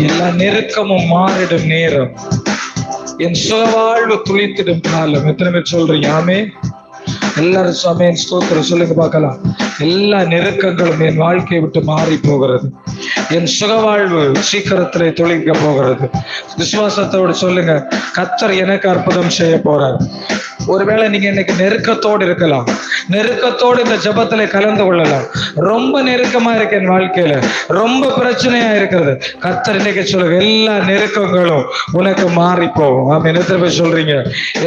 எல்லா நெருக்கமும் மாறிடும் நேரம், என் சுகவாழ்வு துளித்திடும் காலம். எத்தனை பேர் சொல்றீங்க ஆமே? எல்லாரும் சமயம் ஸ்தோத்திரம் சொல்லுங்க பார்க்கலாம். எல்லா நெருக்கங்களும் என் வாழ்க்கையை விட்டு மாறி போகிறது. என் சுகவாழ்வு சீக்கிரத்திலே தொழிக்க போகிறது. விசுவாசத்தோடு சொல்லுங்க, கர்த்தர் எனக்கு அற்புதம் செய்ய போறார். ஒருவேளை நீங்க இன்னைக்கு நெருக்கத்தோடு இருக்கலாம், நெருக்கத்தோடு இந்த ஜபத்துல கலந்து கொள்ளலாம். ரொம்ப நெருக்கமா இருக்கு என் வாழ்க்கையில, ரொம்ப பிரச்சனையா இருக்கிறது. கர்த்தர் இன்னைக்கு சொல்லுங்க, எல்லா நெருக்கங்களும் உனக்கு மாறி போகும். ஆமா, என்ன போய் சொல்றீங்க?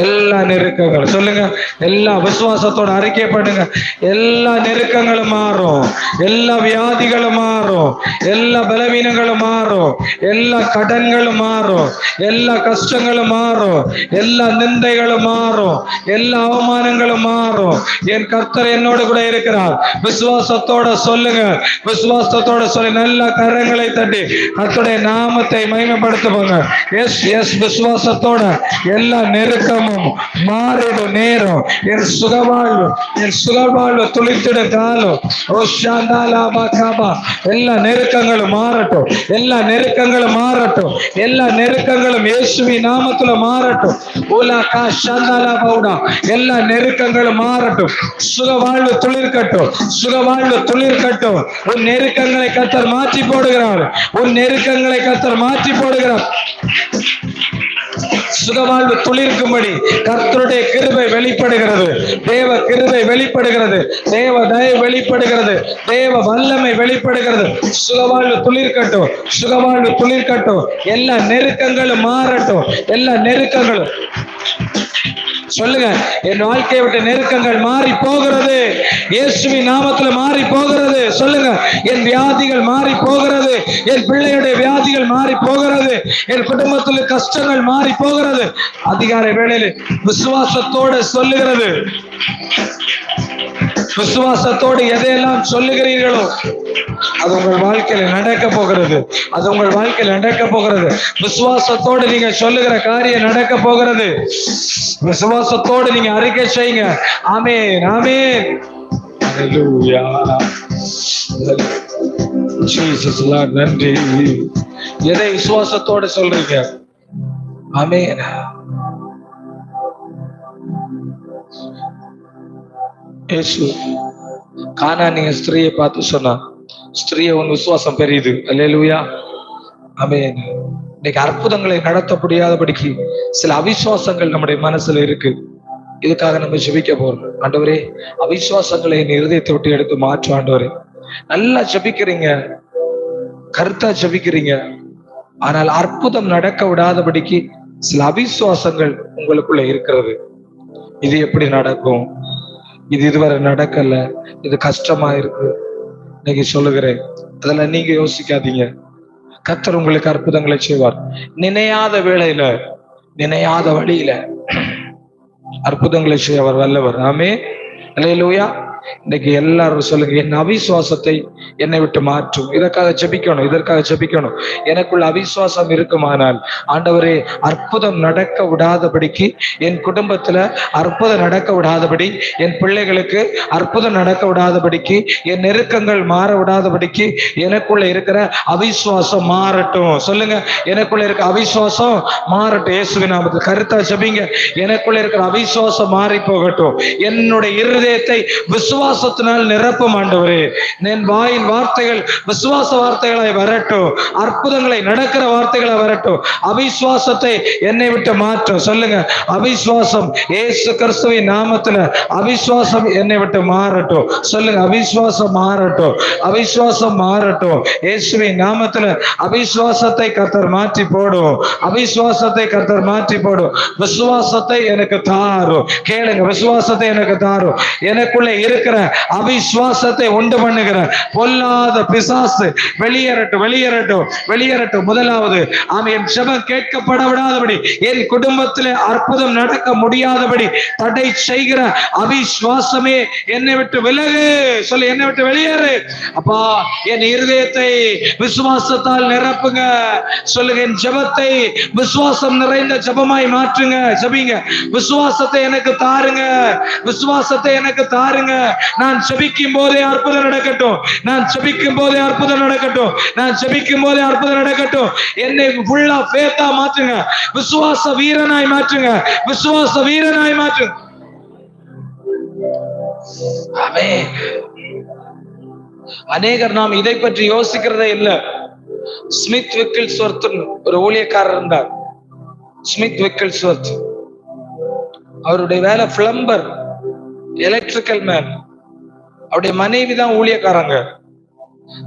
எல்லா நெருக்கங்களும் சொல்லுங்க. எல்லா விசுவாசத்தோட அறிக்கை பண்ணுங்க. எல்லா நெருக்கங்களும் மாறும், எல்லா வியாதிகளும் மாறும், எல்லா பலவீனங்களும் மாறும், எல்லா கடன்களும் மாறும், எல்லா கஷ்டங்களும் மாறும், எல்லா நிந்தைகளும் மாறும், எல்லா அவமானங்களும் மாறும். என் கர்த்தர் என்னோடு கூட இருக்கிறார். விசுவாசத்தோட சொல்லுங்க, விசுவாசத்தோட சொல்லி நல்ல கரங்களை தட்டி கர்த்தருடைய நாமத்தை மகிமைப்படுத்துவாங்க. எஸ் எஸ் விசுவாசத்தோட எல்லா நெருக்கமும் மாறிடும் நேரம், என் சுகவாழ்வு, என் சுகவாழ்வு துளித்திடும் காலம். எல்லா நெருக்கங்களும் மாறட்டும், எல்லா நெருக்கங்களும் மாறட்டும், எல்லா நெருக்கங்களும் இயேசுவின் நாமத்துல மாறட்டும். எல்லா நெருக்கங்களும் மாறட்டும், சுகவாழ்வு துளிர்க்கட்டும், சுகவாழ்வு துளிர்க்கட்டும். உன் நெருக்கங்களை கர்த்தர் மாற்றி போடுகிறார், உன் நெருக்கங்களை கர்த்தர் மாற்றி போடுகிறார். சுகவாழ்வு துளிர்க்கும்படி கர்த்தருடைய கிருபை வெளிப்படுகிறது, தேவ கிருபை வெளிப்படுகிறது, தேவ தயவு வெளிப்படுகிறது, தேவ வல்லமை வெளிப்படுகிறது. சுகவாழ்வு துளிர்க்கட்டும், சுகவாழ்வு துளிர்க்கட்டும். எல்லா நெருக்கங்களும் மாறட்டும், எல்லா நெருக்கங்களும் சொல்லுங்க. என் வாழ்க்கையை விட்டு நெருக்கங்கள் மாறி போகிறது, இயேசுவின் நாமத்துல மாறி போகிறது. சொல்லுங்க, என் வியாதிகள் மாறி போகிறது, என் பிள்ளையுடைய வியாதிகள் மாறி போகிறது, என் குடும்பத்தில் கஷ்டங்கள் மாறி போகிறது. அதிகாலை வேளையில் விசுவாசத்தோடு சொல்லுகிறது. விசுவாசத்தோடு எதையெல்லாம் சொல்லுகிறீர்களோ அது உங்கள் வாழ்க்கையில நடக்க போகிறது, அது உங்கள் வாழ்க்கையில் நடக்க போகிறது. விசுவாசத்தோடு நீங்க சொல்லுகிற காரியம் நடக்க போகிறது. விசுவாசத்தோடு நீங்க அறிக்கை செய்யுங்க. ஆமென், ஆமென். ஹல்லேலூயா, ஜீசஸ் லார்ட். நன்றி. எதை விசுவாசத்தோடு சொல்றீங்க? ஆமென். இயேசு கானானிய ஸ்திரியை பார்த்து சொன்னா, ஸ்திரியை உன் விசுவாசம் பெரியது. அல்லேலூயா, ஆமென். இன்னைக்கு அற்புதங்களை நடத்த முடியாதபடிக்கு சில அவிசுவாசங்கள் நம்முடைய மனசுல இருக்கு. இதுக்காக நம்ம ஜெபிக்க போறோம். ஆண்டவரே, அவிசுவாசங்களை என் இருதயத்தை விட்டு எடுத்து மாற்று. ஆண்டவரே, நல்லா ஜெபிக்கிறீங்க, கருத்தா ஜெபிக்கிறீங்க, ஆனால் அற்புதம் நடக்க விடாதபடிக்கு சில அவிசுவாசங்கள் உங்களுக்குள்ள இருக்கிறது. இது எப்படி நடக்கும்? இது இதுவரை நடக்கல, இது கஷ்டமா இருக்கு. இன்னைக்கு சொல்லுகிறேன், அதெல்லாம் நீங்க யோசிக்காதீங்க. கர்த்தர் உங்களுக்கு அற்புதங்களை செய்வார். நினையாத வேளையில, நினையாத வழியில அற்புதங்களை செய்ய அவர் வல்லவர். ஆமென், அல்லேலூயா. இன்னைக்கு எல்லாரும் சொல்லுங்க, என் அவிசுவாசத்தை என்னை விட்டு மாற்றும். இதற்காக ஜெபிக்கணும், இதற்காக ஜெபிக்கணும். எனக்குள்ள அவிசுவாசம் இருக்குமானால், ஆண்டவரே, அற்புதம் நடக்க விடாதபடிக்கு, என் குடும்பத்துல அற்புதம் நடக்க விடாதபடி, என் பிள்ளைகளுக்கு அற்புதம் நடக்க விடாதபடிக்கு, என் நெருக்கங்கள் மாற விடாதபடிக்கு எனக்குள்ள இருக்கிற அவிசுவாசம் மாறட்டும். சொல்லுங்க, எனக்குள்ள இருக்கிற அவிசுவாசம் மாறட்டும். இயேசுவின் நாமத்தில் கருத்தா ஜெபிங்க. எனக்குள்ள இருக்கிற அவிசுவாசம் மாறி போகட்டும். என்னுடைய இருதயத்தை விசுவாசத்தினால் நிரப்பும். ஆண்டவரே, என் வாயின் வார்த்தைகள் விசுவாச வார்த்தைகளாய் வரட்டும், அற்புதங்களை நடக்கிற வார்த்தைகளாய் வரட்டும். அவிசுவாசத்தை என்னை விட்டு மாற்றும். சொல்லுங்க, அவிசுவாசம் இயேசு கிறிஸ்துவின் நாமத்துல அவிசுவாசம் என்னை விட்டு மாறட்டும். சொல்லுங்க, அவிசுவாசம் மாறட்டும், அவிசுவாசம் மாறட்டும். இயேசுவின் நாமத்துல அவிசுவாசத்தை கர்த்தர் மாற்றி போடும், அவிசுவாசத்தை கர்த்தர் மாற்றி போடும். விசுவாசத்தை எனக்கு தாரும். கேளுங்க, விசுவாசத்தை எனக்கு தாரும். எனக்குள்ள இருக்கிற அவிசுவாசத்தை உண்டு பண்ணுகிற பொல்லாத பிசாசு வெளியேறட்டும், வெளியேறட்டும், வெளியேறட்டும். முதலாவது, என் ஜெபம் கேட்கப்பட விடாதபடி, என் குடும்பத்திலே அற்புதம் நடக்க முடியாதபடி தடை செய்கிற அவிசுவாசமே என்னை விட்டு விலகு. சொல்லி, என்னை விட்டு வெளியேறு. அப்பா, என் இருதயத்தை விசுவாசத்தால் நிரப்புங்க. சொல்லுங்க, என் ஜெபத்தை விசுவாசம் நிறைந்த ஜெபமாய் மாற்றுங்க. ஜெபிங்க, விசுவாசத்தை எனக்கு தாருங்க, விசுவாசத்தை எனக்கு தாருங்க. நான் ஜெபிக்கும் போதே அற்புதம் நடக்கட்டும், நான் ஜெபிக்கும் போதே அற்புதம் நடக்கட்டும், நான் ஜெபிக்கும் போதே அற்புதம் நடக்கட்டும். என்னை ஃபுல்லா ஃபேத்தா மாற்றுங்க, விசுவாச வீரனாய் மாற்றுங்க, விசுவாச வீரனாய் மாற்றுங்க. ஆமென். அநேகர் நாம் இதை பற்றி யோசிக்கிறதே இல்ல. ஸ்மித் விக்கில்ஸ்வர்த் ஒரு ஊழியக்காரர் இருந்தார். ஸ்மித் விக்கில்ஸ்வர்த் அவருடைய வேலை பிளம்பர், எலக்ட்ரிக்கல் மேன். அவருடைய மனைவி தான் ஊழியக்காரங்க.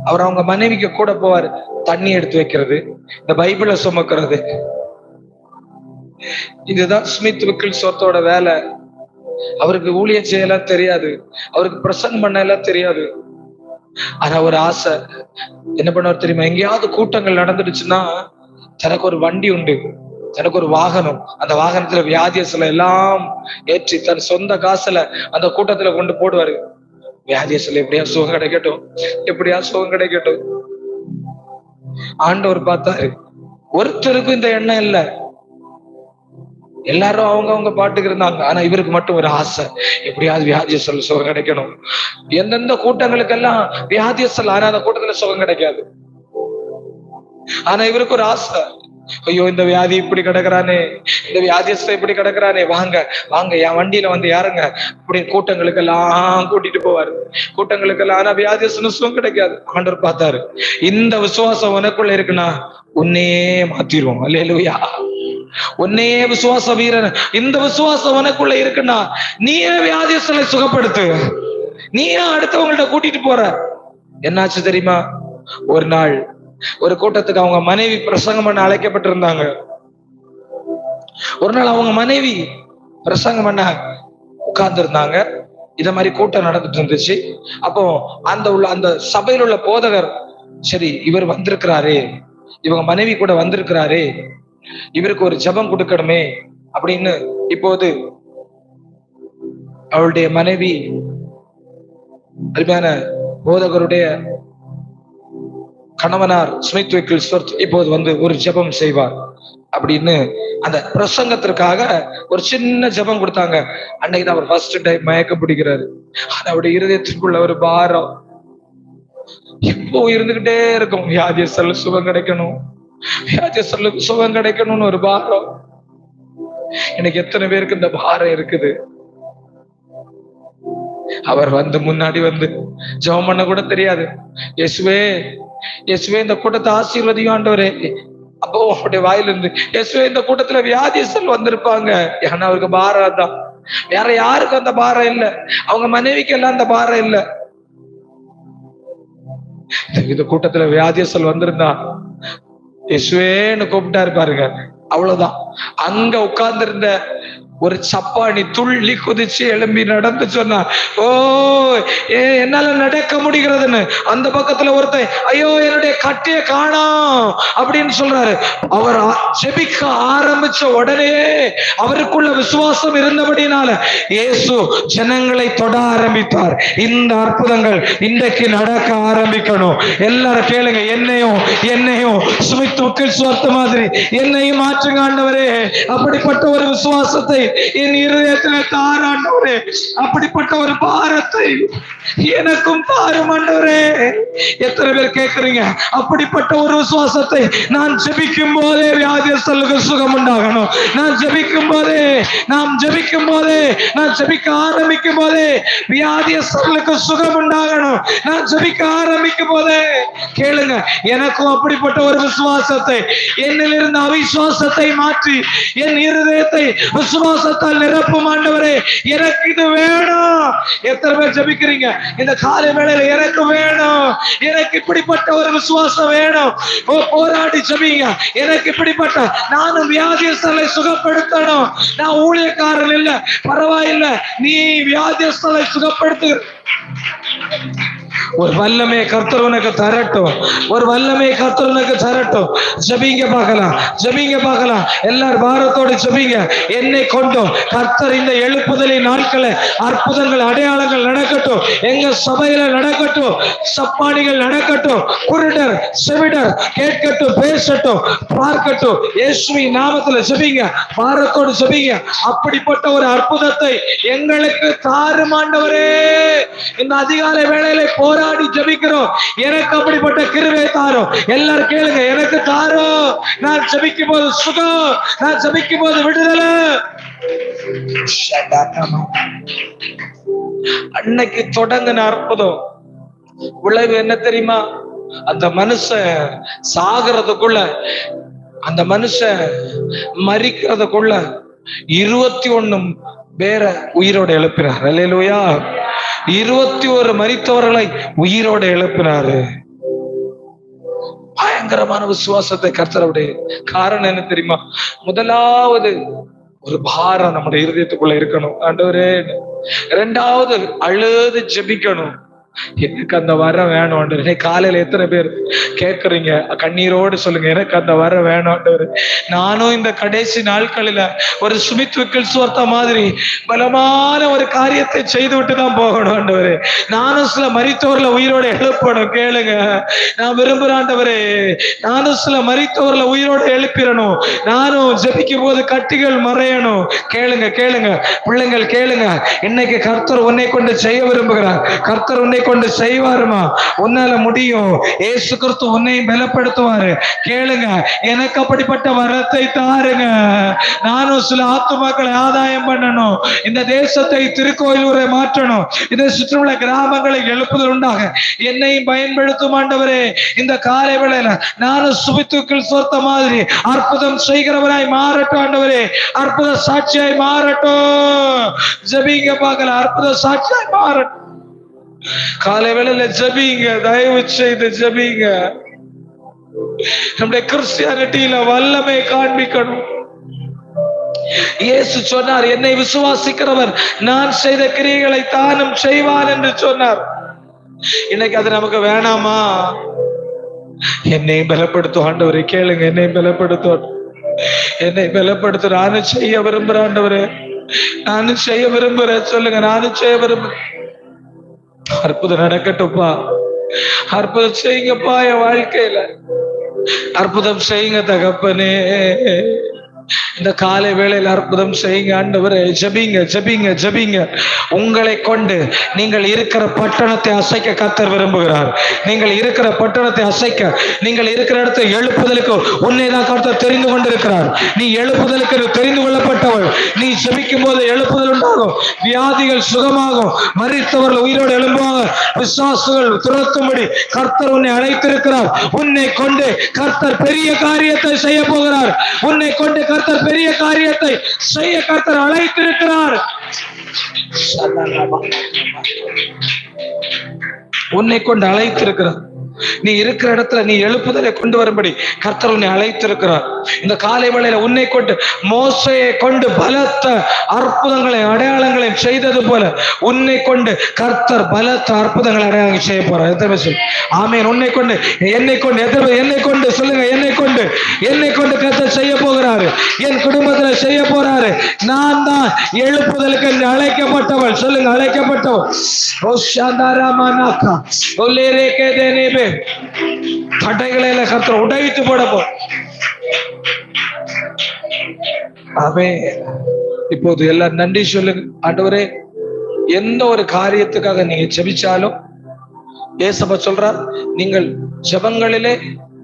அவர் அவங்க மனைவிக்கு கூட போவார், தண்ணி எடுத்து வைக்கிறது, இந்த பைபிளை சுமக்கிறது. இதுதான் ஸ்மித் விக்கில்ஸ்வர்த்தோட வேலை. அவருக்கு ஊழியம் செய்யலாம் தெரியாது, அவருக்கு பிரசங்கம் பண்ண எல்லாம் தெரியாது. ஆனா ஒரு ஆசை என்ன பண்ணுவார் தெரியுமா? எங்கேயாவது கூட்டங்கள் நடந்துடுச்சுன்னா தனக்கு ஒரு வண்டி உண்டு, தனக்கு ஒரு வாகனம், அந்த வாகனத்துல வியாதியஸ்ல எல்லாம் ஏற்றி தன் சொந்த காசுல அந்த கூட்டத்துல கொண்டு போடுவாரு. வியாதியஸ்ல எப்படியா சுகம் கிடைக்கட்டும், எப்படியா சுகம் கிடைக்கட்டும். ஆண்டவர் பார்த்தாரு, ஒருத்தருக்கும் இந்த எண்ணம் இல்லை, எல்லாரும் அவங்க பாட்டுக்கு இருந்தாங்க. ஆனா இவருக்கு மட்டும் ஒரு ஆசை, எப்படியாவது வியாதியஸ்ல சுகம் கிடைக்கணும். எந்தெந்த கூட்டங்களுக்கெல்லாம் வியாதியஸ்ல, ஆனா அந்த கூட்டத்துல சுகம் கிடைக்காது. ஆனா இவருக்கு ஒரு ஆசை, ஐயோ இந்த வியாதி இப்படி கிடக்குறானே, இந்த வியாதியஸ்த இப்படி கிடக்குறானே, வாங்க வாங்க என் வண்டியில வந்து யாருங்க இப்படி கூட்டங்களுக்கு எல்லாம் கூட்டிட்டு போவாரு, கூட்டங்களுக்கு எல்லாம். ஆனா வியாதியஸ்தனு சுகம் கிடைக்காது. ஆண்டவர் பார்த்தாரு, இந்த விசுவாசம் உனக்குள்ள இருக்குன்னா உன்னையே மாத்திரும். அல்லேலூயா. உன்னையே விசுவாச வீரன், இந்த விசுவாசம் உனக்குள்ள இருக்குன்னா நீயே வியாதியஸ்தனை சுகப்படுத்து, நீயே அடுத்தவங்கள்ட்ட கூட்டிட்டு போற. என்னாச்சு தெரியுமா? ஒரு நாள் ஒரு கூட்டத்துக்கு அவங்க மனைவி பிரசங்கம் பண்ண அழைக்கப்பட்டிருந்தாங்க. ஒரு நாள் அவங்க மனைவி பிரசங்கம் பண்ண உட்கார்ந்து இருந்தாங்க. இத மாதிரி கூட்டம் நடந்துட்டு இருந்துச்சு. அப்போ அந்த சபையில் உள்ள போதகர், சரி இவர் வந்திருக்கிறாரே, இவங்க மனைவி கூட வந்திருக்கிறாரே, இவருக்கு ஒரு ஜெபம் கொடுக்கணுமே அப்படின்னு இப்போது அவளுடைய மனைவி அருமையான போதகருடைய கணவனார் ஸ்மித் விக்கில்ஸ்வர்த் இப்போது வந்து ஒரு ஜெபம் செய்வார் அப்படின்னு அந்த பிரசங்கத்திற்காக ஒரு சின்ன ஜெபம் கொடுத்தாங்க. அன்னைக்கு தான் அவர் ஃபர்ஸ்ட் டைம் மயக்க பிடிக்கிறாரு. அவருடைய இருதயத்திற்குள்ள ஒரு பாரம் இப்போ இருந்துகிட்டே இருக்கும், வியாதியஸ்தல சுகம் கிடைக்கணும், வியாதியஸ்தல சுகம் கிடைக்கணும்னு ஒரு பாரம். எனக்கு எத்தனை பேருக்கு இந்த பாரம் இருக்குது? அவர் வந்து முன்னாடி வந்து ஜெபம் பண்ண கூட தெரியாது. இயேசுவே இயேசுவே இந்த கூட்டத்தை ஆசீர்வதியும் ஆண்டவரே. அப்போ அவருடைய வாயிலிருந்து, இயேசுவே இந்த கூட்டத்துல வியாதியஸ்தல் வந்திருப்பாங்க. ஏன்னா அவருக்கு பாரம் தான், வேற யாருக்கும் அந்த பாரம் இல்ல, அவங்க மனைவிக்கு எல்லாம் அந்த பாரம் இல்ல. இந்த கூட்டத்துல வியாதியஸ்தல் வந்திருந்தா இயேசுவேன்னு கூப்பிட்டாரு பாருங்க, அவ்வளவுதான். அங்க உட்கார்ந்து இருந்த ஒரு சப்பானி துள்ளி குதிச்சு எழும்பி நடந்து சொன்னா, ஓ என்னால நடக்க முடிகிறதுன்னு. அந்த பக்கத்துல ஒருத்தன், ஐயோ என்னுடைய கட்டைய காணோம் அப்படின்னு சொல்றாரு. அவர் ஜெபிக்க ஆரம்பிச்ச உடனே அவருக்குள்ள விசுவாசம் இருந்தபடினால இயேசு ஜனங்களை தொட ஆரம்பித்தார். இந்த அற்புதங்கள் இன்றைக்கு நடக்க ஆரம்பிக்கணும். எல்லாரும் கேளுங்க, என்னையும் ஸ்மித் விக்கில்ஸ்வர்த் மாதிரி என்னையும் மாற்றுங்க ஆண்டவரே. அப்படிப்பட்ட ஒரு விசுவாசத்தை என் இருதயத்தில் தார் ஆண்டவரே. அப்படிப்பட்ட ஒரு பாரத்தை எனக்கும் தாரும் ஆண்டவரே. எத்தனை பேர் கேட்கிறீங்க? அப்படிப்பட்ட ஒரு விசுவாசத்தை நான் ஜெபிக்கும் போதே வியாதியஸ்தலுக்கு சுகம் உண்டாகணும். நான் ஜெபிக்கும் போதே நான் ஜெபிக்க ஆரம்பிக்கும் போதே வியாதியஸ்தலுக்கு சுகம் உண்டாகணும். நான் ஜெபிக்க ஆரம்பிக்கும் போதே கேளுங்க, எனக்கும் அப்படிப்பட்ட ஒரு விசுவாசத்தை, என்னில் இருந்த அவிசுவாசத்தை மாற்றி என் இருதயத்தை விசுவாசத்தால் நிரப்பும் ஆண்டவரே. எனக்கு இது வேணும். எத்தனை பேர் ஜெபிக்கிறீங்க இந்த காலை வேளையில? எனக்கு வேணும், எனக்கு இப்படிப்பட்ட ஒரு விசுவாசம் வேணும். போராடி ஜெபிங்க. எனக்கு இப்படிப்பட்ட, நானும் வியாதியஸ்தலை சுகப்படுத்தணும். நான் ஊழியக்காரன் இல்ல, பரவாயில்ல, நீ வியாதியஸ்தலை சுகப்படுத்து. ஒரு வல்லமை கர்த்தர் உனக்கு தரட்டும். ஒரு வல்லமை கர்த்தர் உனக்கு தரட்டும். ஜெபிங்க பார்க்கலாம், ஜெபிங்க பார்க்கலாம். எல்லாரும் பாரத்தோடு ஜெபிங்க. என்னை கொண்டும் கர்த்தர் இந்த எழுப்புதலின் நாட்களை அற்புதங்கள் அடையாளங்கள் நடக்கட்டும். எங்க சபையில நடக்கட்டும். சப்பானிகள் நடக்கட்டும். குருடர் செவிடர் கேட்கட்டும், பேசட்டும், பார்க்கட்டும். இயேசுவின் நாமத்துல ஜெபிங்க, பாரத்தோடு ஜெபிங்க. அப்படிப்பட்ட ஒரு அற்புதத்தை எங்களுக்கு தாரும் ஆண்டவரே. இந்த அதிகாலை வேளையில போராடி ஜெபிக்கிறோம். எனக்கு அப்படிப்பட்ட கிருபை தாரும். எல்லாரும் கேளுங்க, எனக்கு தாரும். நான் ஜெபிக்கும் போது சுகம், நான் ஜெபிக்கும் போது விடுதலை. அன்னைக்கு தொடங்கின அற்புதம் விளைவு என்ன தெரியுமா? அந்த மனுஷன் சாகிறதுக்குள்ள, அந்த மனுஷன் மரிக்கிறதுக்குள்ள 21 பேரை உயிரோட எழுப்பினார். அல்லேலூயா. 21 மரித்தவர்களை உயிரோட எழுப்பினாரு. பயங்கரமான விசுவாசத்தை கர்த்தருடைய காரணம் என்ன தெரியுமா? முதலாவது ஒரு பாரம் நம்முடைய இருதயத்துக்குள்ள இருக்கணும். ஆண்டவரே. இரண்டாவது அழுது ஜெபிக்கணும். எனக்கு அந்த வரம் வேணும் ஆண்டவரே. காலையில எத்தனை பேர் கேட்கறீங்க? கண்ணீரோடு சொல்லுங்க, எனக்கு அந்த வரம் வேணும் ஆண்டவரே. நானும் இந்த கடைசி நாட்களில ஒரு சுமித் விக்கில்ஸ்வர்த்தா மாதிரி பலமான ஒரு காரியத்தை செய்து விட்டு தான் போகணும் ஆண்டவரே. நானும் சில மரித்தோர்ல உயிரோட எழுப்பணும். கேளுங்க, நான் விரும்புறேன் ஆண்டவரே. நானும் சில மரித்தோர்ல உயிரோட எழுப்பிடணும். நானும் ஜெபிக்கும் போது கட்டிகள் மறையணும். கேளுங்க, கேளுங்க பிள்ளைங்கள், கேளுங்க. இன்னைக்கு கர்த்தர் உன்னை கொண்டு செய்ய விரும்புகிறார். கர்த்தர் உன்னை கொண்டு செய்வாருமா? உன்னால முடியும். இயேசு கிறிஸ்து உன்னை பலப்படுத்துவாரு. கேளுங்க, எனக்கு அப்படிப்பட்ட வரத்தை தாருங்க. நானும் சில ஆத்துமாக்களை ஆதாயம் பண்ணணும். இந்த தேசத்தை திருக்கோயிலூரை மாற்றணும். இதை சுற்றியுள்ள கிராமங்களை எழுப்புதல் உண்டாக என்னையும் பயன்படுத்தும் ஆண்டவரே. இந்த காலை வேளையில நானும் சுபித்துக்கள் சொர்த்த மாதிரி அற்புதம் செய்கிறவராய் மாறட்டும் ஆண்டவரே. அற்புத சாட்சியாய் மாறட்டும். ஜெபிங்க பார்க்கலாம், அற்புத சாட்சியாய் மாறட்டும். காலை வேளையில ஜெபிங்க, தயவு செய்து ஜெபிங்க. நம்முடைய கிறிஸ்டியானிட்டியில வல்லமை காண்பிக்கணும். இயேசு சொன்னார், என்னை விசுவாசிக்கிறவர் நான் செய்த கிரியைகளை தானும் செய்வார் என்று சொன்னார். இன்னைக்கு அது நமக்கு வேணாமா? என்னை பலப்படுத்தும் ஆண்டவரே. கேளுங்க, என்னை பலப்படுத்தும், என்னை பலப்படுத்த. நானும் செய்ய விரும்புறேன் ஆண்டவரே, நானும் செய்ய விரும்புறேன். சொல்லுங்க, நானும் செய்ய விரும்புறேன். அற்புதம் நடக்கட்டும்ப்பா. அற்புதம் செய்யுங்கப்பா என் வாழ்க்கையில. அற்புதம் செய்யுங்க தகப்பனே. இந்த காலை வேளையில் அற்புதம் செய்யுங்க ஆண்டவரே. ஜெபிங்க, ஜெபிங்க, ஜெபிங்க. உங்களை கொண்டு நீங்கள் இருக்கிற பட்டணத்தை அசைக்க கர்த்தர் விரும்புகிறார். நீங்கள் இருக்கிற பட்டணத்தை அசைக்க, நீங்கள் இருக்கிற இடத்தை எழுப்புதலுக்கு உன்னை தான் கர்த்தர் தெரிந்து கொண்டிருக்கிறார். நீ எழுப்புதலுக்கு தெரிந்து கொள்ளப்பட்டவள். நீ ஜெபிக்கும் போது எழுப்புதல் உண்டாகும். வியாதிகள் சுகமாகும். மரித்தவர்கள் உயிரோடு எழும்புவாங்க. விசுவாசுகள் துரத்தும்படி கர்த்தர் உன்னை அழைத்திருக்கிறார். உன்னை கொண்டு கர்த்தர் பெரிய காரியத்தை செய்ய போகிறார். உன்னை கொண்டு கர்த்தர் பெரிய காரியத்தை செய்ய கர்த்தர் அழைத்திருக்கிறார். உன்னை கொண்டு அழைத்திருக்கிறார். நீ இருக்கிற இடத்துல நீ எழுப்புதலை கொண்டு வரும்படி கர்த்தர் உன்னை அழைத்திருக்கிறார். இந்த காலை வேளையில உன்னை கொண்டு மோசையை கொண்டு பலத்த அற்புதங்களை அடையாளங்களையும் செய்தது போல உன்னை கொண்டு கர்த்தர் பலத்த அற்புதங்களை அடையாளங்கள் செய்ய போறார். எத்தனை பேர் சொல்லு ஆமென். உன்னை கொண்டு, என்னை கொண்டு, எத்தனை பேர் என்னை கொண்டு சொல்லுங்க, என்னை கொண்டு, என்னை கொண்டு கர்த்தர் செய்ய போகிறாரு. என் குடும்பத்துல செய்ய போறாரு. நான் தான் எழுப்புதலுக்கு அழைக்கப்பட்டவள். சொல்லுங்க, அழைக்கப்பட்டவள். தடைகளை கர்த்தர் உடைத்து போடப்போ. இப்போது எல்லாம் நன்றி சொல்லுங்க. ஆண்டவரே, எந்த ஒரு காரியத்துக்காக நீங்க ஜெபிச்சாலும் ஏசப்பா சொல்றார், நீங்கள் ஜெபங்களிலே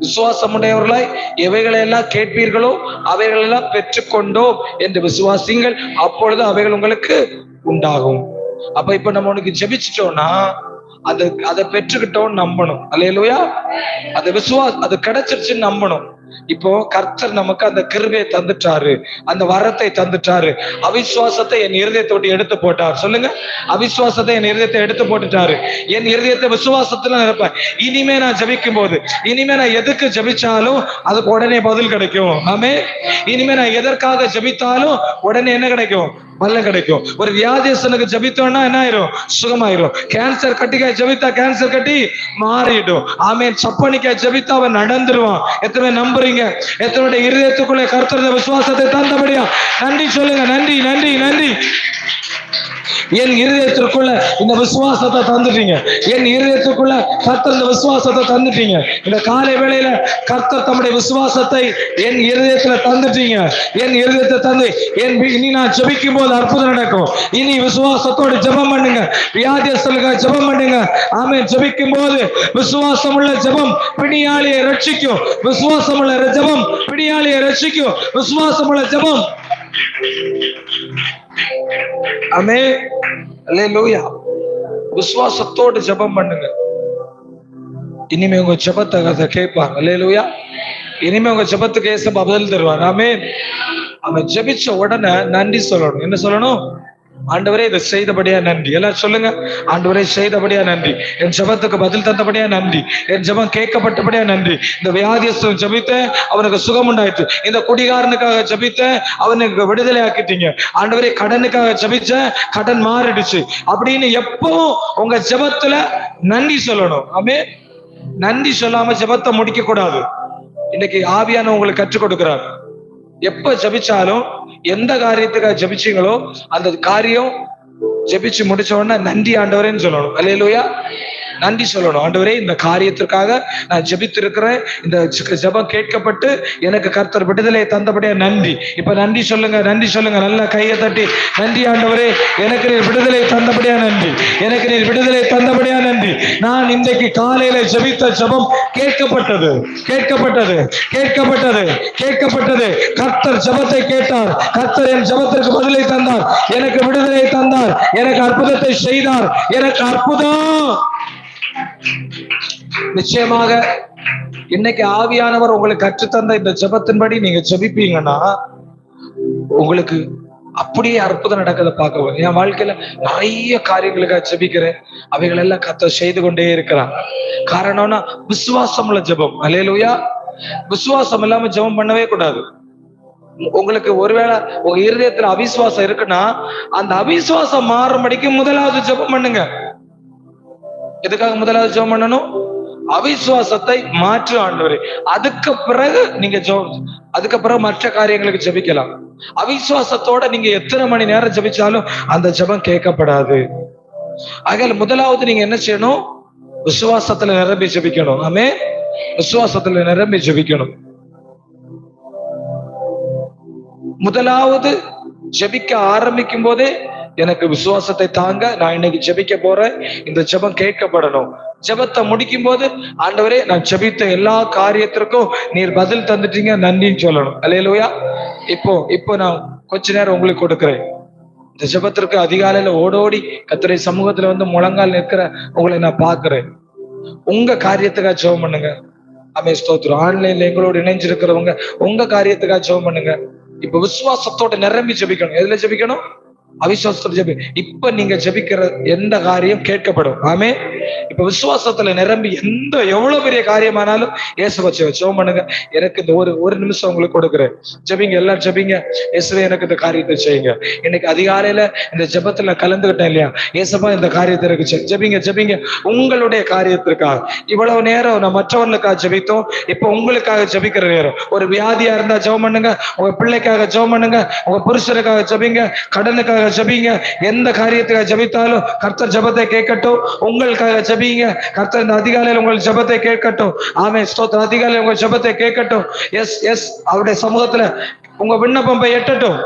விசுவாசமுடையவர்களாய் எவைகளை எல்லாம் கேட்பீர்களோ அவைகளெல்லாம் பெற்றுக்கொண்டோம் என்று விசுவாசிங்கள், அப்பொழுது அவைகள் உங்களுக்கு உண்டாகும். அப்ப இப்ப நம்ம உனக்கு ஜெபிச்சிட்டோம்னா அதை பெற்றுக்கிட்டோம் நம்பணும். அல்லேலூயா. அது அது கிடைச்சிருச்சுன்னு நம்பணும். இப்போ கர்த்தர் நமக்கு அந்த கிருபையை தந்துட்டாரு, அந்த வரத்தை தந்துட்டாரு. அவிசுவாசத்தை என் இருதயத்தை விட்டு எடுத்து போட்டார். சொல்லுங்க, அவிசுவாசத்தை என் இருதயத்தை எடுத்து போட்டுட்டாரு. என் இருதயத்தை விசுவாசத்துல நிரப்பேன். இனிமே நான் ஜபிக்கும் போது, இனிமே நான் எதுக்கு ஜபிச்சாலும் அதுக்கு உடனே பதில் கிடைக்கும். ஆமே. இனிமே நான் எதற்காக ஜபித்தாலும் உடனே என்ன கிடைக்கும்? பலன் கிடைக்கும். ஒரு வியாதியஸ்தனுக்கு ஜெபித்தோம்னா என்ன ஆயிரும்? சுகமாயிரும். கேன்சர் கட்டிக்காய் ஜெபித்தா கேன்சர் கட்டி மாறிடும். ஆமென். சப்பனிக்காய் ஜெபித்தா அவன் நடந்துருவான். எத்தனை நம்புறீங்க? எத்தனை இருதயத்துக்குள்ளே கர்த்தருடைய விசுவாசத்தை தந்தபடியா நன்றி சொல்லுங்க. நன்றி நன்றி நன்றி. என் இருதயத்திற்குள்ள இந்த விசுவாசத்தை தந்துட்டீங்க. என் இருதயத்துக்குள்ள கர்த்தர் இந்த விசுவாசத்தை தந்துட்டீங்க. இந்த காலை வேளையில கர்த்தர் தம்முடைய விசுவாசத்தை என் இருதயத்துல தந்துட்டீங்க. என் இருதயத்தை தந்து இனி நான் ஜெபிக்கும் போது அற்புதம் நடக்கும். இனி விசுவாசத்தோடு ஜெபம் பண்ணுங்க. வியாதியஸ்தர்களுக்காக ஜெபம் பண்ணுங்க. ஆமென். ஜெபிக்கும் போது விசுவாசம் உள்ள ஜெபம் பிணியாளியை ரட்சிக்கும். விசுவாசம் உள்ள ஜெபம் பிணியாளியை ரட்சிக்கும். விசுவாசம் உள்ள ஜெபம். ஆமென். அல்லேலூயா. விசுவாசத்தோடு ஜெபம் பண்ணுங்க. இனிமே உங்க ஜெபத்தை கேட்பாங்க. அல்லேலூயா. இனிமே உங்க ஜெபத்துக்கு ஏசப்பா பதில் தருவார். ஆமென். அவன் ஜெபிச்ச உடனே நன்றி சொல்லணும். என்ன சொல்லணும்? ஆண்டவரே இதை செய்தபடியா நன்றி. எல்லாரும் சொல்லுங்க. ஆண்டவரே செய்தபடியா நன்றி. என் ஜெபத்துக்கு பதில் தந்தபடியா நன்றி. என் ஜெபம் கேட்கப்பட்டபடியா நன்றி. இந்த வியாதியஸ்தன் ஜெபித்தேன், அவனுக்கு சுகம் உண்டாயிற்று. இந்த குடிகாரனுக்காக ஜெபித்தேன், அவனுக்கு விடுதலை ஆக்கிட்டீங்க. ஆண்டவரே கடனுக்காக ஜெபிச்சேன், கடன் மாறிடுச்சு. அப்படின்னு எப்பவும் உங்க ஜெபத்துல நன்றி சொல்லணும். ஆமென். நன்றி சொல்லாம ஜெபத்தை முடிக்க கூடாது. இன்னைக்கு ஆவியான உங்களுக்கு கற்றுக் கொடுக்கிறார். எப்ப ஜெபிச்சாலும் எந்த காரியத்துக்காக ஜெபிச்சீங்களோ அந்த காரியம் ஜெபிச்சு முடிச்ச உடனே நன்றி ஆண்டவரேன்னு சொல்லணும். அல்லேலூயா. நன்றி சொல்லணும். ஆண்டவரே இந்த காரியத்திற்காக நான் ஜெபித்திருக்கிறேன். இந்த ஜெபம் கேட்கப்பட்டு எனக்கு கர்த்தர் விடுதலை தந்தபடியா நன்றி. இப்ப நன்றி சொல்லுங்க. நன்றி சொல்லுங்க. நல்லா கையை தட்டி நன்றி ஆண்டவரே, எனக்கு நீர் விடுதலை தந்தபடியா நன்றி. எனக்கு நீர் விடுதலை தந்தபடியா நன்றி. நான் இன்றைக்கு காலையில ஜெபித்த ஜெபம் கேட்கப்பட்டது. கேட்கப்பட்டது. கேட்கப்பட்டது. கேட்கப்பட்டது. கர்த்தர் ஜெபத்தை கேட்டார். கர்த்தர் என் ஜெபத்திற்கு பதிலை தந்தார். எனக்கு விடுதலை தந்தார். எனக்கு அற்புதத்தை செய்தார். எனக்கு அற்புதம். நிச்சயமாக இன்னைக்கு ஆவியானவர் உங்களுக்கு கற்றுத்தந்த இந்த ஜெபத்தின்படி நீங்க ஜெபிப்பீங்கன்னா உங்களுக்கு அப்படியே அற்புதம் நடக்கிறத பார்க்க. என் வாழ்க்கையில நிறைய காரியங்களுக்காக ஜெபிக்கிறேன். அவைகள் எல்லாம் கர்த்தர் செய்து கொண்டே இருக்கிறான். காரணம்னா விசுவாசம் உள்ள ஜெபம். அல்லேலூயா. விசுவாசம் இல்லாம ஜெபம் பண்ணவே கூடாது. உங்களுக்கு ஒருவேளை உங்க இருதயத்துல அவிசுவாசம் இருக்குன்னா அந்த அவிசுவாசம் மாறும்படிக்கு முதலாவது ஜெபம் பண்ணுங்க. எதுக்காக முதலாவது ஜெபம் பண்ணணும்? அவிசுவாசத்தை மாற்று ஆண்டவரே. அதுக்கு பிறகு நீங்க அதுக்கு பிறகு மற்ற காரியங்களுக்கு ஜெபிக்கலாம். அவிசுவாசத்தோட நீங்க எத்தனை மணி நேரம் ஜெபிச்சாலும் அந்த ஜெபம் கேட்கப்படாது. ஆகையால முதலாவது நீங்க என்ன செய்யணும்? விசுவாசத்துல நிரம்பி ஜெபிக்கணும். ஆமென். விசுவாசத்துல நிரம்பி ஜெபிக்கணும். முதலாவது ஜெபிக்க ஆரம்பிக்கும் போதே எனக்கு விசுவாசத்தை தாங்க, நான் இன்னைக்கு ஜெபிக்க போறேன், இந்த ஜெபம் கேட்கப்படணும். ஜெபத்தை முடிக்கும் போது ஆண்டவரே நான் ஜெபித்த எல்லா காரியத்திற்கும் நீர் பதில் தந்துட்டீங்க, நன்றின்னு சொல்லணும். அல்லேலூயா. இப்போ நான் கொஞ்ச நேரம் உங்களுக்கு கொடுக்கிறேன். இந்த ஜெபத்திற்கு அதிகாலையில ஓடோடி கர்த்தருடைய சமூகத்துல வந்து முழங்கால் நிற்கிற உங்களை நான் பாக்குறேன். உங்க காரியத்துக்காக ஜெபம் பண்ணுங்க. ஆமென். ஸ்தோத்திரம். ஆன்லைன்ல எங்களோடு இணைஞ்சிருக்கிறவங்க உங்க காரியத்துக்காக ஜெபம் பண்ணுங்க. இப்ப விசுவாசத்தோட நிரம்பி ஜெபிக்கணும். எதுல ஜெபிக்கணும்? அவிசுவாசத்துல ஜெபி. இப்ப நீங்க ஜெபிக்கிற எந்த காரியம் கேட்கப்படும். ஆமே. இப்ப விசுவாசத்துல நிரம்பி எவ்வளவு பெரிய காரியமானாலும் இயேசுவை ஜெபம் பண்ணுங்க. எனக்கு இந்த ஒரு நிமிஷம் உங்களுக்கு கொடுக்குறேன். ஜெபிங்க. எல்லாம் ஜெபிங்க. இயேசுவே எனக்கு இந்த காரியத்தை செய்யுங்க. இன்னைக்கு அதிகாலையில இந்த ஜெபத்துல கலந்துகிட்டேன் இல்லையா? இயேசுப்பா இந்த காரியத்தை இருக்கு. ஜெபிங்க. ஜெபிங்க. உங்களுடைய காரியத்திற்காக. இவ்வளவு நேரம் நான் மற்றவர்களுக்காக ஜெபித்தோம். இப்ப உங்களுக்காக ஜெபிக்கிற நேரம். ஒரு வியாதியா இருந்தா ஜெபம் பண்ணுங்க. உங்க பிள்ளைக்காக ஜெபம் பண்ணுங்க. உங்க புருஷனுக்காக ஜெபிங்க. கடனுக்காக ஜெபிங்க. எந்த காரியத்துக்காக ஜெபித்தாலும் கர்த்தர் ஜெபத்தை கேட்கட்டும். உங்களுக்காக ஜெபிங்க. கர்த்தர் இந்த அதிகாலையில் உங்கள் ஜெபத்தை கேட்கட்டும். ஆமென். ஸ்தோத்திரம். அதிகாலையில் உங்கள் ஜெபத்தை கேட்கட்டும். எஸ் அவருடைய சமூகத்துல உங்க விண்ணப்பம் போய் எட்டட்டும்.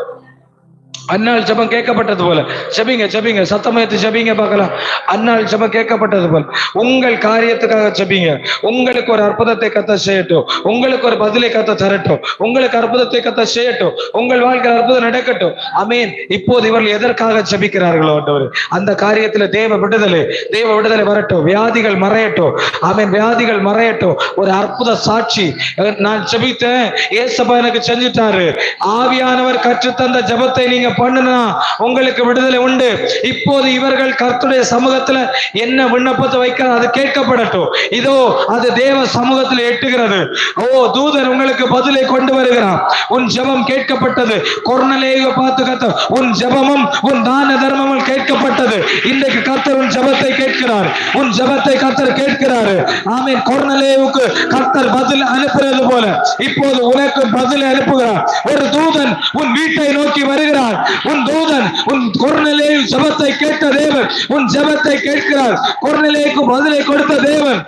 அந்நாள் ஜெபம் கேட்கப்பட்டது போல ஜெபிங்க. ஜெபிங்க. சத்தமயத்து ஜெபிங்க பார்க்கலாம். அந்நாள் ஜெபம் கேட்கப்பட்டது போல உங்கள் காரியத்துக்காக ஜெபிங்க. உங்களுக்கு ஒரு அற்புதத்தை கர்த்தர் செய்யட்டும். உங்களுக்கு ஒரு பதிலை கர்த்தர் தரட்டும். உங்களுக்கு அற்புதத்தை கர்த்தர் செய்யட்டும். உங்கள் வாழ்க்கையில் அற்புதம் நடக்கட்டும். ஆமென். இப்போது இவர்கள் எதற்காக ஜெபிக்கிறார்களோ ஆண்டவரே அந்த காரியத்துல தேவ விடுதலை வரட்டும். வியாதிகள் மறையட்டும். ஆமென். வியாதிகள் மறையட்டும். ஒரு அற்புத சாட்சி. நான் ஜெபித்தேன், இயேசுப்பா எனக்கு செஞ்சுட்டாரு. ஆவியானவர் கற்றுத்தந்த ஜெபத்தை நீங்க பண்ணுனா உங்களுக்கு விடுதலை உண்டு. இப்போது இவர்கள் கர்த்தருடைய சமூகத்துல என்ன விண்ணப்பத்தை வைக்கிறார் அது கேட்கப்படட்டும். இதோ அது தேவ சமூகத்தில் எட்டுகிறது. ஓ, தூதன் உங்களுக்கு பதிலை கொண்டு வருகிறார். உன் ஜெபம் கேட்கப்பட்டது. கொர்நேலியுவை பார்த்து கர்த்தர், உன் ஜெபமும் உன் தான தர்மமும் கேட்கப்பட்டது. இன்றைக்கு கர்த்தர் உன் ஜெபத்தை கேட்கிறார். உன் ஜெபத்தை கர்த்தர் கேட்கிறார். ஆமென். கொர்நேலியுவுக்கு கர்த்தர் பதில் அனுப்புறது போல இப்போது உனக்கு பதில் அனுப்புகிறார். ஒரு தூதன் உன் வீட்டை நோக்கி வருகிறார். உன் தூதன் உன் கொர்நேலியு ஜெபத்தை கேட்ட தேவன் உன் ஜெபத்தை கேட்கிறார். கொர்நேலியுவுக்கு பதிலை கொடுத்த தேவன்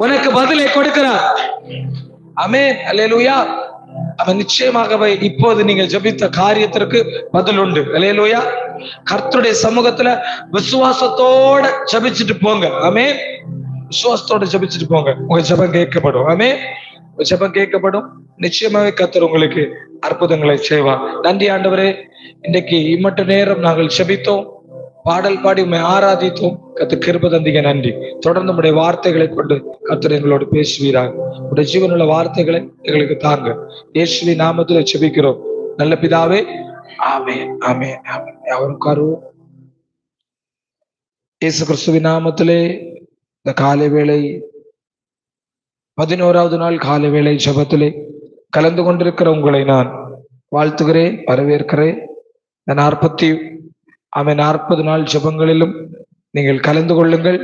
உனக்கு பதிலை கொடுக்கிறார். ஆமென். அல்லேலூயா. அவன் நிச்சயமாகவே இப்போது நீங்கள் ஜெபித்த காரியத்திற்கு பதில் உண்டு. அல்லேலூயா. கர்த்தருடைய சமூகத்துல விசுவாசத்தோட ஜெபிச்சுட்டு போங்க. ஆமென். விசுவாசத்தோட ஜெபிச்சுட்டு போங்க. உங்க ஜெபம் கேட்கப்படும். ஆமென். ஜெபம் கேட்கப்படும். நிச்சயமாவே கர்த்தர் உங்களுக்கு அற்புதங்களை செய்வார். நன்றி ஆண்டவரே, இன்றைக்கு இம்மட்ட நேரம் நாங்கள் ஜெபித்தோம், பாடல் பாடி உண்மை ஆராதித்தோம். கர்த்தர் கிருபை தந்தீங்க. நன்றி. தொடர்ந்து உடைய வார்த்தைகளை கொண்டு கர்த்தர் எங்களோடு பேசுவீராக. உடைய ஜீவனுள்ள வார்த்தைகளை எங்களுக்கு தாங்க. இயேசுவின் நாமத்தில் ஜெபிக்கிறோம் நல்ல பிதாவே. ஆமென். ஆமென். ஆமென். அவருக்காரு இயேசு கிறிஸ்துவின் நாமத்திலே இந்த காலை வேளை 11வது நாள் காலை வேளை ஜெபத்திலே கலந்து கொண்டிருக்கிற உங்களை நான் வாழ்த்துகிறேன், வரவேற்கிறேன். 40 நாள் ஜெபங்களிலும் நீங்கள் கலந்து கொள்ளுங்கள்.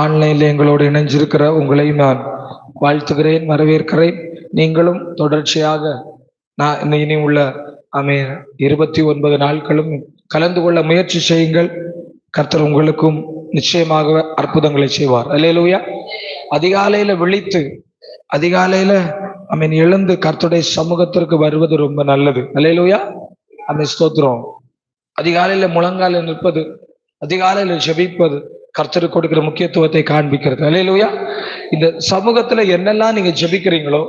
ஆன்லைன்ல எங்களோடு இணைஞ்சிருக்கிற உங்களையும் நான் வாழ்த்துகிறேன், வரவேற்கிறேன். நீங்களும் தொடர்ச்சியாக நான் இனி உள்ள 29 நாட்களும் கலந்து கொள்ள முயற்சி செய்யுங்கள். கர்த்தர் உங்களுக்கும் நிச்சயமாக அற்புதங்களை செய்வார். அல்லேலூயா. அதிகாலையில விழித்து அதிகாலையில எழுந்து கர்த்தருடைய சமூகத்திற்கு வருவது ரொம்ப நல்லது. அல்லேலூயா. ஸ்தோத்திரம். அதிகாலையில முழங்கால நிற்பது, அதிகாலையில ஜெபிப்பது கர்த்தருக்கு கொடுக்கிற முக்கியத்துவத்தை காண்பிக்கிறது. அல்லேலூயா. இந்த சமூகத்துல என்னெல்லாம் நீங்க ஜெபிக்கிறீங்களோ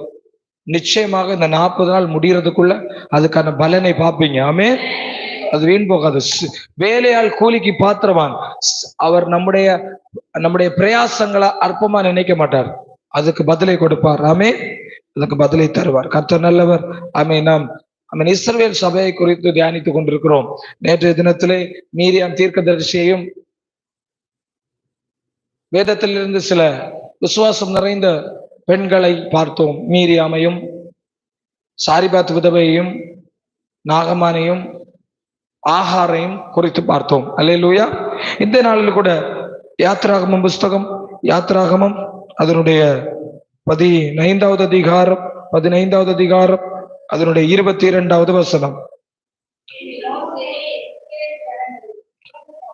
நிச்சயமாக இந்த 40 நாள் முடியறதுக்குள்ள அதுக்கான பலனை பார்ப்பீங்க. ஆமென். அது வீண் போகாது. வேலையால் கூலிக்கு பாத்திரவான். அவர் நம்முடைய பிரயாசங்களை அற்பமா நினைக்க மாட்டார். அதுக்கு பதிலை கொடுப்பார். ஆமென். அதுக்கு பதிலை தருவார். கர்த்தர் நல்லவர். ஆமென். நாம் இஸ்ரவேல் சபையை குறித்து தியானித்துக் கொண்டிருக்கிறோம். நேற்றைய தினத்திலே மீரியாம் தீர்க்கதரிசியையும் வேதத்திலிருந்து சில விசுவாசம் நிறைந்த பெண்களை பார்த்தோம். மீரியாமையும் சாரிபாத் விதவையையும் நாகமானையும் ஆகாரையும் குறித்து பார்த்தோம். அல்லேலூயா. இந்த நாளில் கூட யாத்ராகமம் புஸ்தகம், யாத்ராகமம் அதனுடைய 15வது அதிகாரம் அதனுடைய 22வது வசனம்.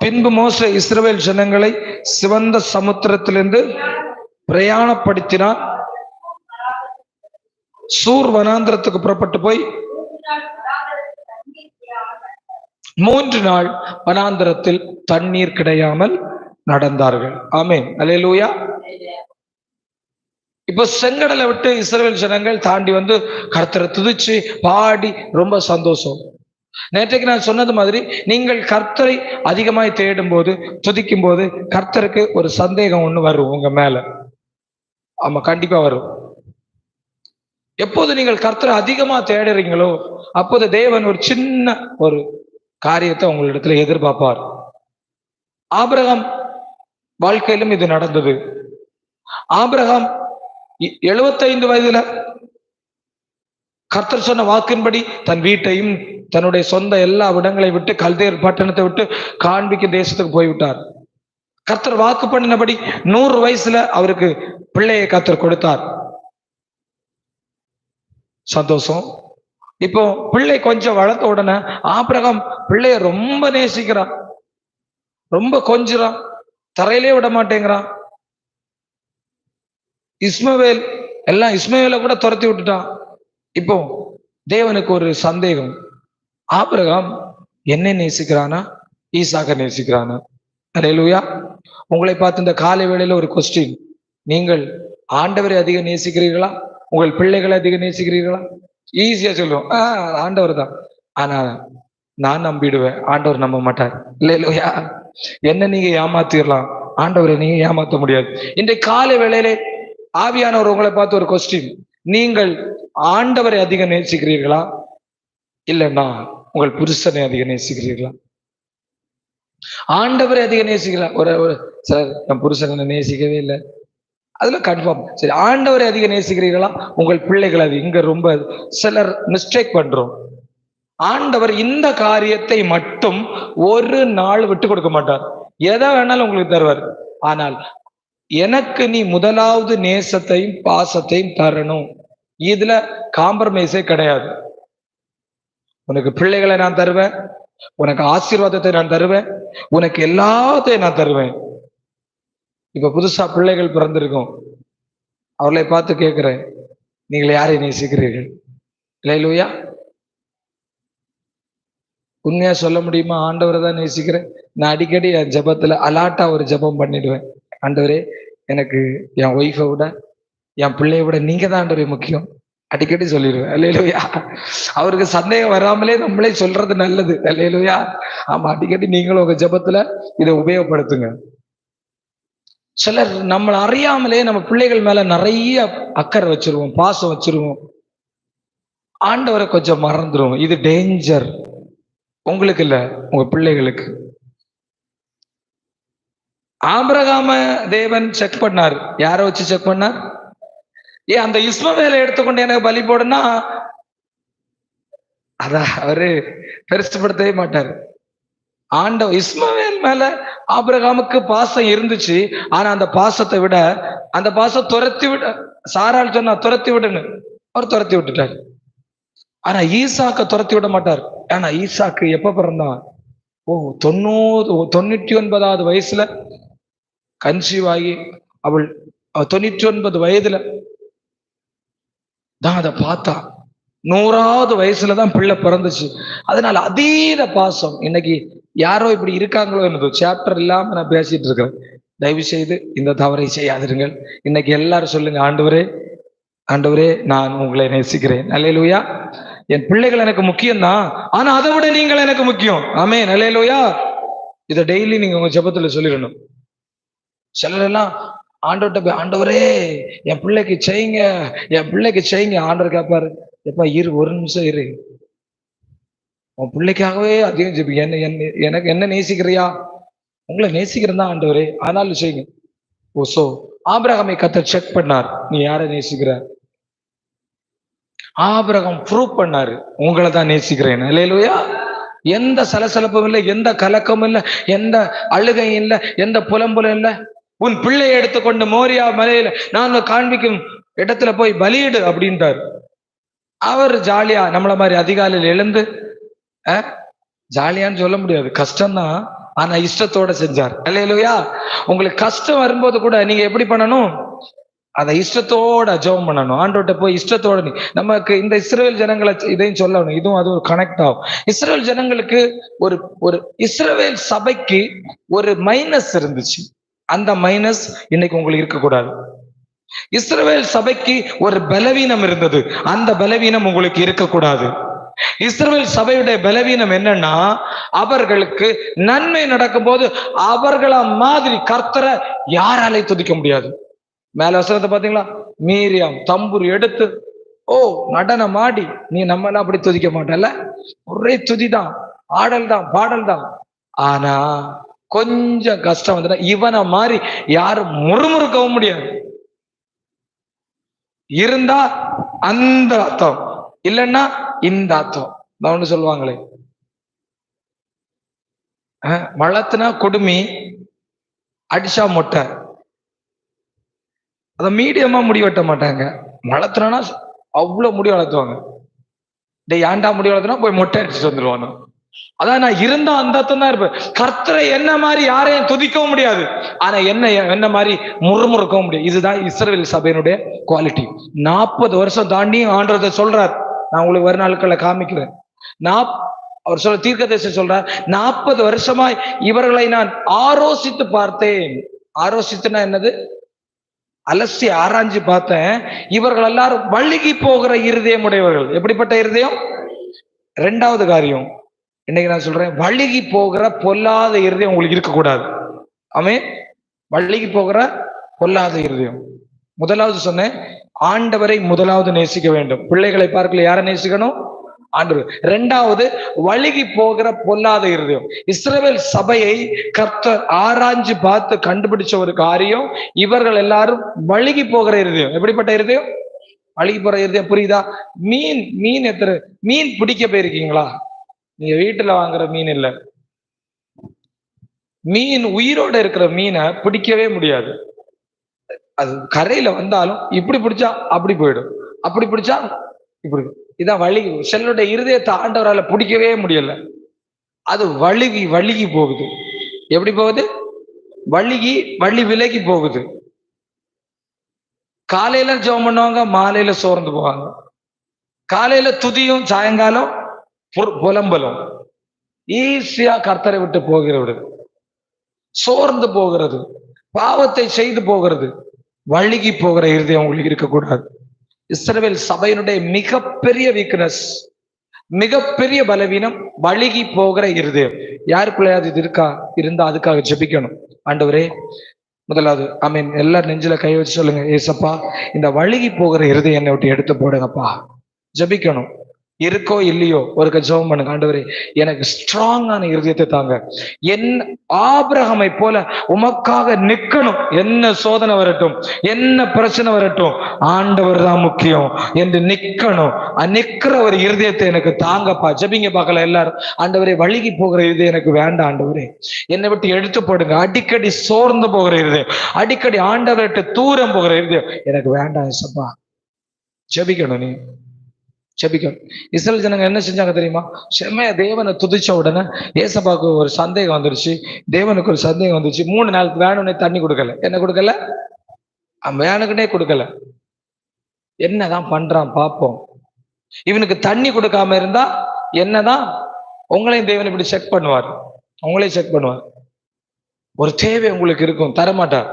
பின்பு மோசே இஸ்ரவேல் ஜனங்களை சிவந்த சமுத்திரத்திலிருந்து பிரயாணப்படுத்தினார். சூர் வனாந்திரத்துக்கு புறப்பட்டு போய் 3 நாள் வனாந்திரத்தில் தண்ணீர் கிடையாமல் நடந்தார்கள். ஆமென். அல்லேலூயா. இப்ப செங்கடலை விட்டு இஸ்ரவேல் ஜனங்கள் தாண்டி வந்து கர்த்தரை துதிச்சு பாடி ரொம்ப சந்தோஷம். நேற்றைக்கு நான் சொன்னது மாதிரி நீங்கள் கர்த்தரை அதிகமாய் தேடும் போது, துதிக்கும் போது கர்த்தருக்கு ஒரு சந்தேகம் ஒண்ணு வரும் உங்க மேல. ஆமா, கண்டிப்பா வரும். எப்போது நீங்கள் கர்த்தரை அதிகமா தேடுறீங்களோ அப்போது தேவன் ஒரு சின்ன ஒரு காரியத்தை உங்களிடத்துல எதிர்பார்ப்பார். ஆபிரகாம் வாழ்க்கையிலும் இது நடந்தது. ஆபிரகாம் 75 வயதுல கர்த்தர் சொன்ன வாக்கின்படி தன் வீட்டையும் தன்னுடைய சொந்த எல்லா இடங்களை விட்டு கல்தேர் பட்டணத்தை விட்டு காண்பிக்க தேசத்துக்கு போய்விட்டார். கர்த்தர் வாக்கு பண்ணினபடி 100 வயசுல அவருக்கு பிள்ளையை கர்த்தர் கொடுத்தார். சந்தோஷம். இப்போ பிள்ளை கொஞ்சம் வளர்த்த உடனே ஆபிரகாம் பிள்ளைய ரொம்ப நேசிக்கிறான், ரொம்ப கொஞ்சிறான், தரையிலே விட மாட்டேங்கிறான். இஸ்மவேலை கூட துரத்தி விட்டுட்டான். இப்போ தேவனுக்கு ஒரு சந்தேகம், ஆபிரகாம் என்னை நேசிக்கிறானா ஈசாக்க நேசிக்கிறானா? அல்லேலூயா. உங்களை பார்த்து இந்த காலை வேளையில ஒரு கொஸ்டின், நீங்கள் ஆண்டவரை அதிகம் நேசிக்கிறீர்களா, உங்கள் பிள்ளைகளை அதிகம் நேசிக்கிறீர்களா? ஈஸியா சொல்லுவோம், ஆண்டவர் தான். ஆனா நான் நம்பிடுவேன், ஆண்டவர் நம்ப மாட்டார். அல்லேலூயா. என்ன நீங்க ஏமாத்திடலாம், ஆண்டவரை நீங்க ஏமாத்த முடியாது. இன்றைக்கு காலை வேளையிலே ஆவியானவர் உங்களை பார்த்து ஒரு கொஸ்டின், நீங்கள் ஆண்டவரை அதிக நேசிக்கிறீர்களா, இல்லைன்னா உங்கள் புருஷனை அதிக நேசிக்கிறீர்களா? ஆண்டவரை அதிக நேசிக்கிறா. ஒரு ஒரு சிலர் என் புருஷனை நேசிக்கவே இல்லை, அதுல கன்ஃபார்ம். சரி, ஆண்டவரை அதிக நேசிக்கிறீர்களா, உங்கள் பிள்ளைகள்? அது இங்க ரொம்ப சிலர் மிஸ்டேக் பண்றோம். ஆண்டவர் இந்த காரியத்தை மட்டும் ஒரு நாள் விட்டு கொடுக்க மாட்டார். எதை வேணாலும் உங்களுக்கு தருவார். ஆனால் எனக்கு நீ முதலாவது நேசத்தையும் பாசத்தையும் தரணும். இதுல காம்ப்ரமைஸே கிடையாது. உனக்கு பிள்ளைகளை நான் தருவேன், உனக்கு ஆசீர்வாதத்தை நான் தருவேன், உனக்கு எல்லாத்தையும் நான் தருவேன். இப்ப புதுசா பிள்ளைகள் பிறந்திருக்கும், அவர்களை பார்த்து கேட்கிறேன், நீங்கள் யாரை நேசிக்கிறீர்கள்? இல்லையா? உண்மையா சொல்ல முடியுமா? ஆண்டவரை தான் நேசிக்கிறேன். நான் அடிக்கடி என் ஜபத்துல அலாட்டா ஒரு ஜபம் பண்ணிடுவேன். ஆண்டவரே, எனக்கு என் ஒய்ஃபை விட என் பிள்ளைய விட நீங்க தான் ஆண்டவரே முக்கியம். அடிக்கடி சொல்லிடுவேன். அல்லேலூயா. அவருக்கு சந்தேகம் வராமலே நம்மளே சொல்றது நல்லது. அல்லேலூயா. ஆமா, அடிக்கடி நீங்களும் உங்க ஜபத்துல இதை உபயோகப்படுத்துங்க. சிலர் நம்மளை அறியாமலே நம்ம பிள்ளைகள் மேல நிறைய அக்கறை வச்சிருவோம், பாசம் வச்சிருவோம், ஆண்டவரை கொஞ்சம் மறந்துடுவோம். இது டேஞ்சர். உங்களுக்கு இல்ல, உங்க பிள்ளைகளுக்கு. ஆபிரகாம தேவன் செக் பண்ணார். யாரை வச்சு செக் பண்ணார்? அந்த இஸ்மவேலை எடுத்துக்கொண்டு எனக்கு பலி போடுனா அதான் அவரு பெருசுப்படுத்தவே மாட்டார். இஸ்மவேல் மேல ஆபிரகாமுக்கு பாசம் இருந்துச்சு. ஆனா அந்த பாசத்தை விட அந்த பாசம் துரத்தி விட, சாரால் சொன்னா துரத்தி விடுன்னு, அவர் துரத்தி விட்டுட்டார். ஆனா ஈசாக்க துரத்தி விட மாட்டார். ஆனா ஈசாக்கு எப்ப பிறந்தான்? 99வது வயசுல கன்சீவ் ஆகி அவள் 99 வயதுல தான் அதை பார்த்தா. 100வது வயசுலதான் பிள்ளை பிறந்துச்சு. அதனால அதீத பாசம். இன்னைக்கு யாரோ இப்படி இருக்காங்களோ என்னதோ, சாப்டர் இல்லாம நான் பேசிட்டு இருக்கிறேன். தயவு செய்து இந்த தவறை செய்யாதிருங்கள். இன்னைக்கு எல்லாரும் சொல்லுங்க, ஆண்டவரே, ஆண்டவரே, நான் உங்களை நேசிக்கிறேன். அல்லேலூயா. என் பிள்ளைகள் எனக்கு முக்கியம் தான், ஆனா அதை விட நீங்கள் எனக்கு முக்கியம். ஆமென். அல்லேலூயா. இதை டெய்லி நீங்க உங்க ஜெபத்துல சொல்லிடணும். சிலர் எல்லாம் ஆண்டவர்கிட்ட போய், ஆண்டவரே என் பிள்ளைக்கு செய்யுங்க, என் பிள்ளைக்கு செய்யுங்க. ஆண்டவர் கேட்பாரு, எப்பா இரு, ஒரு நிமிஷம் இரு, உன் பிள்ளைக்காகவே அதிகம் ஜெபி. எனக்கு என்ன நேசிக்கிறியா? உங்களை நேசிக்கிறேன் தான் ஆண்டவரே, ஆனாலும் செய்யுங்க. சோ ஆபிரகாமை கர்த்தர் செக் பண்ணார், நீ யாரை நேசிக்கிற? ஆபிரகாம் ப்ரூவ் பண்ணாரு, உங்களை தான் நேசிக்கிறேன். அல்லேலூயா. எந்த சலசலப்பும் இல்லை, எந்த கலக்கமும் இல்லை, எந்த அழுகையும் இல்லை, எந்த புலம்புலும் இல்லை. உன் பிள்ளையை எடுத்துக்கொண்டு மோரியா மலையில நான் காண்பிக்கும் இடத்துல போய் பலியிடு அப்படின்ட்டார். அவர் ஜாலியா நம்மள மாதிரி அதிகாலையில் எழுந்து, ஜாலியான்னு சொல்ல முடியாது, கஷ்டம்தான், ஆனா இஷ்டத்தோட செஞ்சார். அல்லேலூயா. உங்களுக்கு கஷ்டம் வரும்போது கூட நீங்க எப்படி பண்ணணும்? அதை இஷ்டத்தோட ஜெபம் பண்ணணும். ஆண்டவர்கிட்ட போய் இஷ்டத்தோட. நமக்கு இந்த இஸ்ரவேல் ஜனங்களை இதையும் சொல்லணும், இதுவும் அது ஒரு கனெக்ட் ஆகும். இஸ்ரவேல் ஜனங்களுக்கு ஒரு இஸ்ரவேல் சபைக்கு ஒரு மைனஸ் இருந்துச்சு. அந்த மைனஸ் இன்னைக்கு உங்களுக்கு இருக்கக்கூடாது. இஸ்ரவேல் சபைக்கு ஒரு பலவீனம் இருந்தது, அந்த பலவீனம் உங்களுக்கு இருக்கக்கூடாது. இஸ்ரவேல் சபையுடைய பலவீனம் என்னன்னா, அவர்களுக்கு நன்மை நடக்கும் போது அவர்கள மாதிரி கர்த்தரை யாராலே துதிக்க முடியாது. மேல வசனத்தை பாத்தீங்களா? மீரியாம் தம்பூர் எடுத்து நடனம் ஆடி, நீ நம்ம எல்லாம் அப்படி துதிக்க மாட்டல, ஒரே துதிதான், ஆடல் தான், பாடல் தான். ஆனா கொஞ்சம் கஷ்டம் வந்துட்டா இவனை மாதிரி யாரும் முறுமுறுக்கவும் முடியாது. இருந்தா அந்த அர்த்தம், இல்லைன்னா இந்த அர்த்தம். நான் ஒண்ணு சொல்லுவாங்களே, வளர்த்துனா கொடுமி, அடிச்சா மொட்டை. அத மீடியமா முடி வெட்ட மாட்டாங்க. வளர்த்துனா அவ்வளவு முடி வளர்த்துவாங்க. ஏன்டா முடி வளர்த்துனா போய் மொட்டை அடிச்சுட்டு வந்துருவாங்க. அதான் நான் இருந்தா அந்த அர்த்தம் தான் இருப்பேன். கர்த்தரை என்ன மாதிரி யாரையும் துதிக்கவும் முடியாது, ஆனா என்ன மாதிரி முறுமுறுக்கவும் முடியாது. இதுதான் இஸ்ரவேல் சபையினுடைய குவாலிட்டி. 40 வருஷம் தாண்டி ஆண்டவரை சொல்றார். நான் உங்களுக்கு வரும் நாட்களை காமிக்கிறேன். அவர் சொல்ல தீர்க்கதரிசி சொல்றார், 40 வருஷமாய் இவர்களை நான் ஆரோசித்து பார்த்தேன். ஆரோசித்துனா என்னது? அலசி ஆராய்ஞ்சு பார்த்தேன். இவர்கள் எல்லாரும் வழுகி போகிற இருதயம் உடையவர்கள். எப்படிப்பட்ட இருதயம்? 2வது காரியம் இன்னைக்கு நான் சொல்றேன், வழுகி போகிற பொல்லாத இருதயம் உங்களுக்கு இருக்கக்கூடாது. ஆமே, வழுகி போகிற பொல்லாத இருதயம். முதலாவது சொன்னேன், ஆண்டவரை முதலாவது நேசிக்க வேண்டும். பிள்ளைகளை பார்க்கல யாரை நேசிக்கணும்? ஆண்டவர். இரண்டாவது, வழுகி போகிற பொல்லாத இருதயம். இஸ்ரவேல் சபையை கர்த்தர் ஆராய்ஞ்சு பார்த்து கண்டுபிடிச்ச ஒரு காரியம், இவர்கள் எல்லாரும் வழுகி போகிற இருதயம். எப்படிப்பட்ட இருதயம்? வழுகி போற இருதயம். புரியுதா? மீன் பிடிக்க போயிருக்கீங்களா? நீங்க வீட்டுல வாங்குற மீன் இல்ல, மீன் உயிரோட இருக்கிற மீனை பிடிக்கவே முடியாது. அது கரையில வந்தாலும் இப்படி பிடிச்சா அப்படி போயிடும், அப்படி பிடிச்சா இப்படி. இதான் வழுகி. செல்லுடைய இருதயத்தை ஆண்டவரால பிடிக்கவே முடியல. அது வழுகி போகுது. எப்படி போகுது? வழி விலகி போகுது. காலையில ஜெபம் பண்ணுவாங்க, மாலையில சோர்ந்து போவாங்க. காலையில துதியும், சாயங்காலம் புலம்பலும். ஈஸியா கர்த்தரை விட்டு போகிறது, சோர்ந்து போகிறது, பாவத்தை செய்து போகிறது. வழுகி போகிற இருதயம் உங்களுக்கு இருக்கக்கூடாது. இஸ்ரவேல் சபையினுடைய மிகப்பெரிய வீக்னஸ், மிகப்பெரிய பலவீனம் வழுகி போகிற இருதயம். யாருக்குள்ளையாவது இது இருந்தா அதுக்காக ஜெபிக்கணும். ஆண்டவரே, முதலாவது ஆமீன். எல்லாரும் நெஞ்சில கை வச்சு சொல்லுங்க, ஏசப்பா இந்த வழுகி போகிற இருதயம் என்னை விட்டு எடுத்து போடுங்கப்பா. ஜெபிக்கணும். இருக்கோ இல்லையோ ஒரு ஜெபம் பண்ணுங்க. ஆண்டவரே எனக்கு ஸ்ட்ராங்கான இருதயத்தை தாங்க. என் ஆபிரகாமை போல உமக்காக நிக்கணும். என்ன சோதனை வரட்டும், என்ன பிரச்சனை வரட்டும், ஆண்டவர் தான் முக்கியம் என்று நிக்கணும். நிக்கிற ஒரு இருதயத்தை எனக்கு தாங்கப்பா. ஜெபிங்க பார்க்கல எல்லாரும். ஆண்டவரே வழுகி போகிற இருதயம் எனக்கு வேண்டாம். ஆண்டவரே என்னை விட்டு எடுத்து போடுங்க. அடிக்கடி சோர்ந்து போகிற இருதயம், அடிக்கடி ஆண்டவர்கிட்ட தூரம் போகிற இருதயம் எனக்கு வேண்டாம் ஏசப்பா. ஜெபிக்கணும். நீ ஜெபிக்கணும். இஸ்ரவேல் ஜனங்க என்ன செஞ்சாங்க தெரியுமா? செம்மையா தேவனை துதிச்ச உடனே ஏசப்பாவுக்கு ஒரு சந்தேகம் வந்துருச்சு, தேவனுக்கு ஒரு சந்தேகம் வந்துருச்சு. 3 நாளுக்கு வேணும்னே தண்ணி கொடுக்கல. என்ன கொடுக்கல? வேணுக்குன்னே கொடுக்கல. என்னதான் பண்றான் பாப்போம். இவனுக்கு தண்ணி கொடுக்காம இருந்தா என்னதான் உங்களையும் தேவன் இப்படி செக் பண்ணுவார். உங்களையும் செக் பண்ணுவார். ஒரு தேவை உங்களுக்கு இருக்கும், தரமாட்டார்.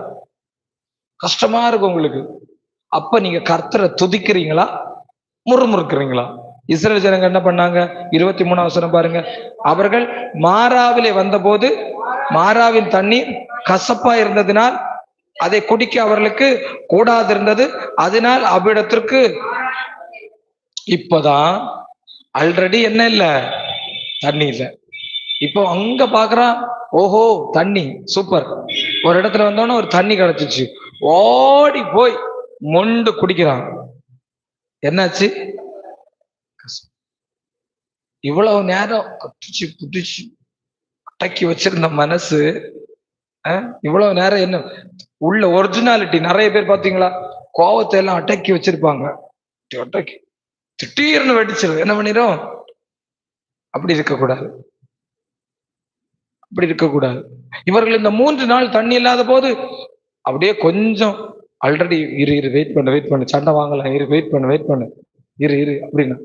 கஷ்டமா இருக்கும் உங்களுக்கு. அப்ப நீங்க கர்த்தரை துதிக்கிறீங்களா, முறுமுறுக்கிறீங்களா? இஸ்ரவேல் ஜனங்க என்ன பண்ணாங்க? 23 வசனம் பாருங்க. அவர்கள் மாராவிலே வந்தபோது மாராவின் தண்ணீர் கசப்பா இருந்ததினால் அதை குடிக்க அவர்களுக்கு கூடாதிருந்தது. அதனால் அவ்விடத்திற்கு இப்பதான் ஆல்ரெடி என்ன இல்ல, தண்ணி இல்ல. இப்போ அங்க பாக்குறான், ஓஹோ தண்ணி சூப்பர். ஒரு இடத்துல வந்தோன்னா ஒரு தண்ணி கிடைச்சிச்சு, ஓடி போய் மொண்டு குடிக்கிறான். என்னாச்சு? இவ்வளவு நேரம் கட்டிச்சு புடிச்சு அடக்கி வச்சிருந்த மனசு இவ்வளவு நேரம் என்ன உள்ள ஒரிஜினாலிட்டி. நிறைய பேர் பாத்தீங்களா, கோவத்தை எல்லாம் அடக்கி வச்சிருப்பாங்க, அடக்கி திடீர்னு வெடிச்சிருது. என்ன பண்ணிரும்? அப்படி இருக்கக்கூடாது, அப்படி இருக்கக்கூடாது. இவர்கள் இந்த 3 நாள் தண்ணி இல்லாத போது அப்படியே கொஞ்சம் ஆல்ரெடி இரு வெயிட் பண்ணு, சண்டை வாங்கலாம், வெயிட் பண்ணு இரு அப்படின்னா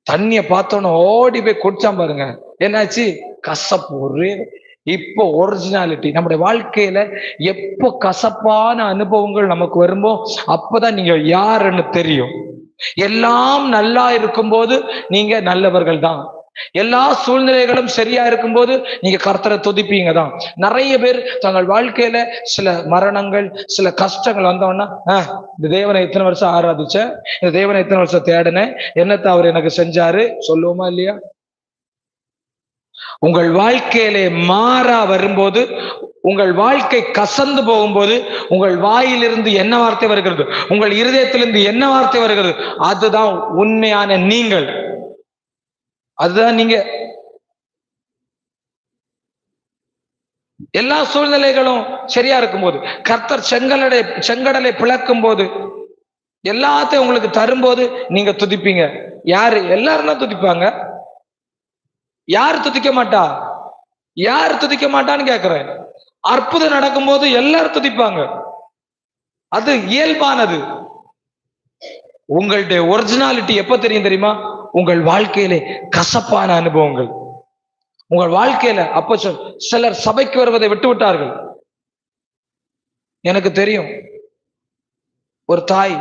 தண்ணிய பார்த்தோன்னு ஓடி போய் குடிச்சான் பாருங்க. என்னாச்சு? கசப்பு. ஒரே இப்போ ஒரிஜினாலிட்டி நம்முடைய வாழ்க்கையில எப்போ கசப்பான அனுபவங்கள் நமக்கு வரும்போ அப்பதான் நீங்க யாருன்னு தெரியும். எல்லாம் நல்லா இருக்கும்போது நீங்க நல்லவர்கள் தான். எல்லா சூழ்நிலைகளும் சரியா இருக்கும்போது நீங்க கர்த்தரை துதிப்பீங்க தான். நிறைய பேர் தங்கள் வாழ்க்கையில சில மரணங்கள், சில கஷ்டங்கள் வந்தோம்னா, இந்த தேவனை இத்தனை வருஷம் ஆராதிச்சேன், இந்த தேவனை இத்தனை வருஷம் தேடினேன், என்னத்தை அவர் எனக்கு செஞ்சாரு சொல்லுவோமா இல்லையா? உங்கள் வாழ்க்கையிலே மாறா வரும்போது, உங்கள் வாழ்க்கை கசந்து போகும்போது, உங்கள் வாயிலிருந்து என்ன வார்த்தை வருகிறது, உங்கள் இருதயத்திலிருந்து என்ன வார்த்தை வருகிறது, அதுதான் உண்மையான நீங்கள். அதுதான் நீங்க. எல்லா சூழ்நிலைகளும் சரியா இருக்கும்போது, கர்த்தர் செங்கடலை பிளக்கும் போது, எல்லாத்தையும் உங்களுக்கு தரும்போது நீங்க துதிப்பீங்க. யாரு? எல்லாரும் தான் துதிப்பாங்க. யாரு துதிக்க மாட்டா? யாரு துதிக்க மாட்டான்னு கேக்குறேன். அற்புதம் நடக்கும்போது எல்லாரும் துதிப்பாங்க, அது இயல்பானது. உங்களுடைய ஒரிஜினாலிட்டி எப்ப தெரியும் தெரியுமா? உங்கள் வாழ்க்கையிலே கசப்பான அனுபவங்கள், உங்கள் வாழ்க்கையில. அப்ப சிலர் சபைக்கு வருவதை விட்டு விட்டார்கள். எனக்கு தெரியும், ஒரு தாய்